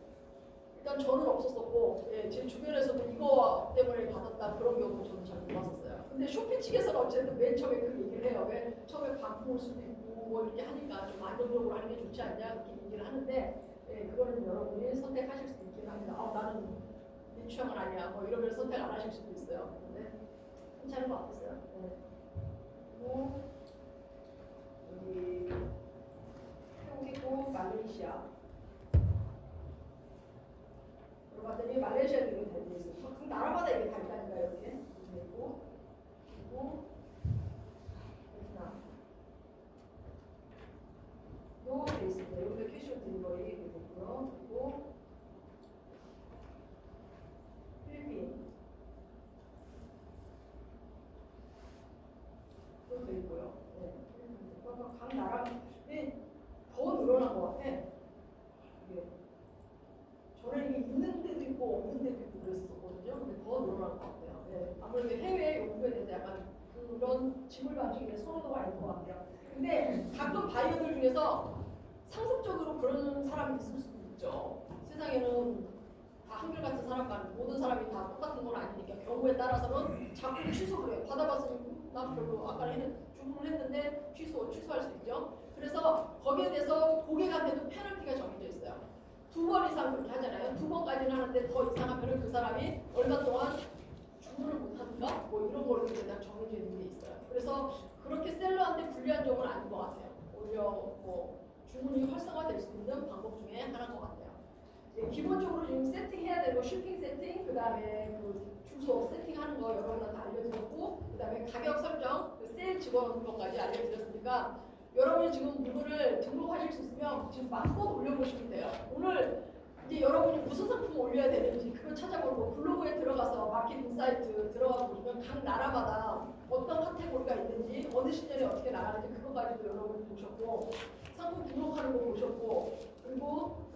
[SPEAKER 1] 일단 저는 없었었고, 예, 제 주변에서도 이거 때문에 받았다 그런 경우 저는 잘 못 봤었어요. 근데 쇼핑 측에서는 어쨌든 맨 처음에 그 얘기를 해요. 왜 처음에 반품 올 수도 있고 뭐 이렇게 하니까 좀 안정적으로 하는 게 좋지 않냐 이렇게 얘기를 하는데, 예, 그거는 여러분이 선택하실 수 있긴 합니다. 나는 내 취향은 아니야. 뭐 이러면 선택 안 하실 수도 있어요. 근데 괜찮은 것 같았어요. 네. 그리고 여기 태국이고 말레이시아. 봤더니 말레이시아도 이게 달려 있어요. 각 나라마다 이게 달라니까 이렇게 있고, 그리고 베트남도 돼 있습니다. 여기도 캐시온 딜리버리 되고요. 그리고 필리핀 또 돼 있고요. 네. 각 나라에 더 늘어난 것 같아. 이게. 저는 이게 있는 데도 있고 없는 데도 있고 그랬었거든요. 근데 더 늘어난 것 같아요. 네. 아무래도 해외 연구에 대해서 약간 그런 지물 방식의 선호도가 있는 것 같아요. 근데 가끔 바이어들 중에서 상습적으로 그런 사람이 있을 수도 있죠. 세상에는 다 한결같은 사람만 모든 사람이 다 똑같은 건 아니니까 경우에 따라서는 자꾸 취소를 해요. 받아봤으니 나 별로 아까 주문을 했는데 취소할 수 있죠. 그래서 거기에 대해서 고객한테도 페널티가 정해져 있어요. 2번 이상 그렇게 하잖아요. 2번까지는 하는데 더 이상 하면 그 사람이 얼마 동안 주문을 못하는가? 뭐 이런 걸로 일단 정해져 있는 게 있어요. 그래서 그렇게 셀러한테 불리한 점은 아닌 것 같아요. 오히려 뭐 주문이 활성화될 수 있는 방법 중에 하나인 것 같아요. 네, 기본적으로 지금 세팅해야 되고 쇼핑 세팅, 그 다음에 그 주소 세팅하는 거 여러분한테 알려드렸고, 그 다음에 가격 설정, 그 세일 집어넣는 것까지 알려드렸으니까 여러분이 지금 물건을 등록하실 수 있으면 지금 마음껏 올려보시면 돼요. 오늘 이제 여러분이 무슨 상품 올려야 되는지 그거 찾아보고 블로그에 들어가서 마케팅 사이트 들어가 보시면 각 나라마다 어떤 카테고리가 있는지 어느 시절에 어떻게 나가는지 그거까지도 여러분이 보셨고, 상품 등록하는 거 보셨고, 그리고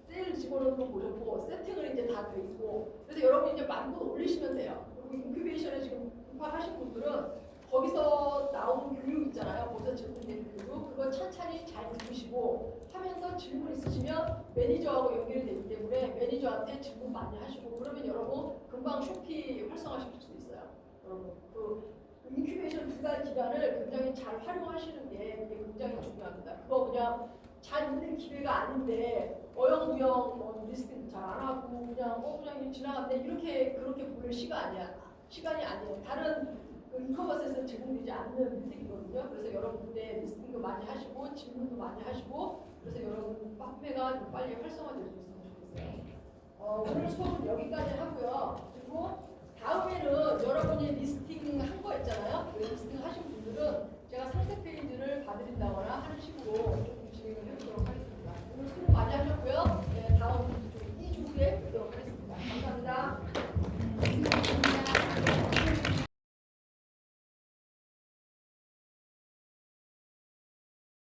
[SPEAKER 1] 세일 집어넣는 거 보셨고, 세팅을 이제 다 돼 있고, 그래서 여러분이 이제 마음껏 올리시면 돼요. 그리고 인큐베이션에 지금 입학하신 분들은 거기서 나오는 교육 있잖아요. 거기서 제공되는 교육. 그거 찬찬히 잘 들으시고 하면서 질문 있으시면 매니저하고 연결이 되기 때문에 매니저한테 질문 많이 하시고, 그러면 여러분 금방 쇼피 활성화시킬 수 있어요. 여러분 그 인큐베이션 2달 기간을 굉장히 잘 활용하시는 게 굉장히 중요합니다. 그거 그냥 잘 있는 기회가 아닌데 어영부영 뭐 리스팅 잘 안 하고 그냥 지나갔네 이렇게 그렇게 보일 시간이 아니에요. 다른 그 이커머스에서 제공되지 않는 혜택이거든요. 그래서 여러분 그때 리스팅도 많이 하시고 질문도 많이 하시고, 그래서 여러분 판매가 좀 빨리 활성화될 수 있으면 좋겠어요. 오늘 수업은 여기까지 하고요. 그리고 다음에는 여러분이 리스팅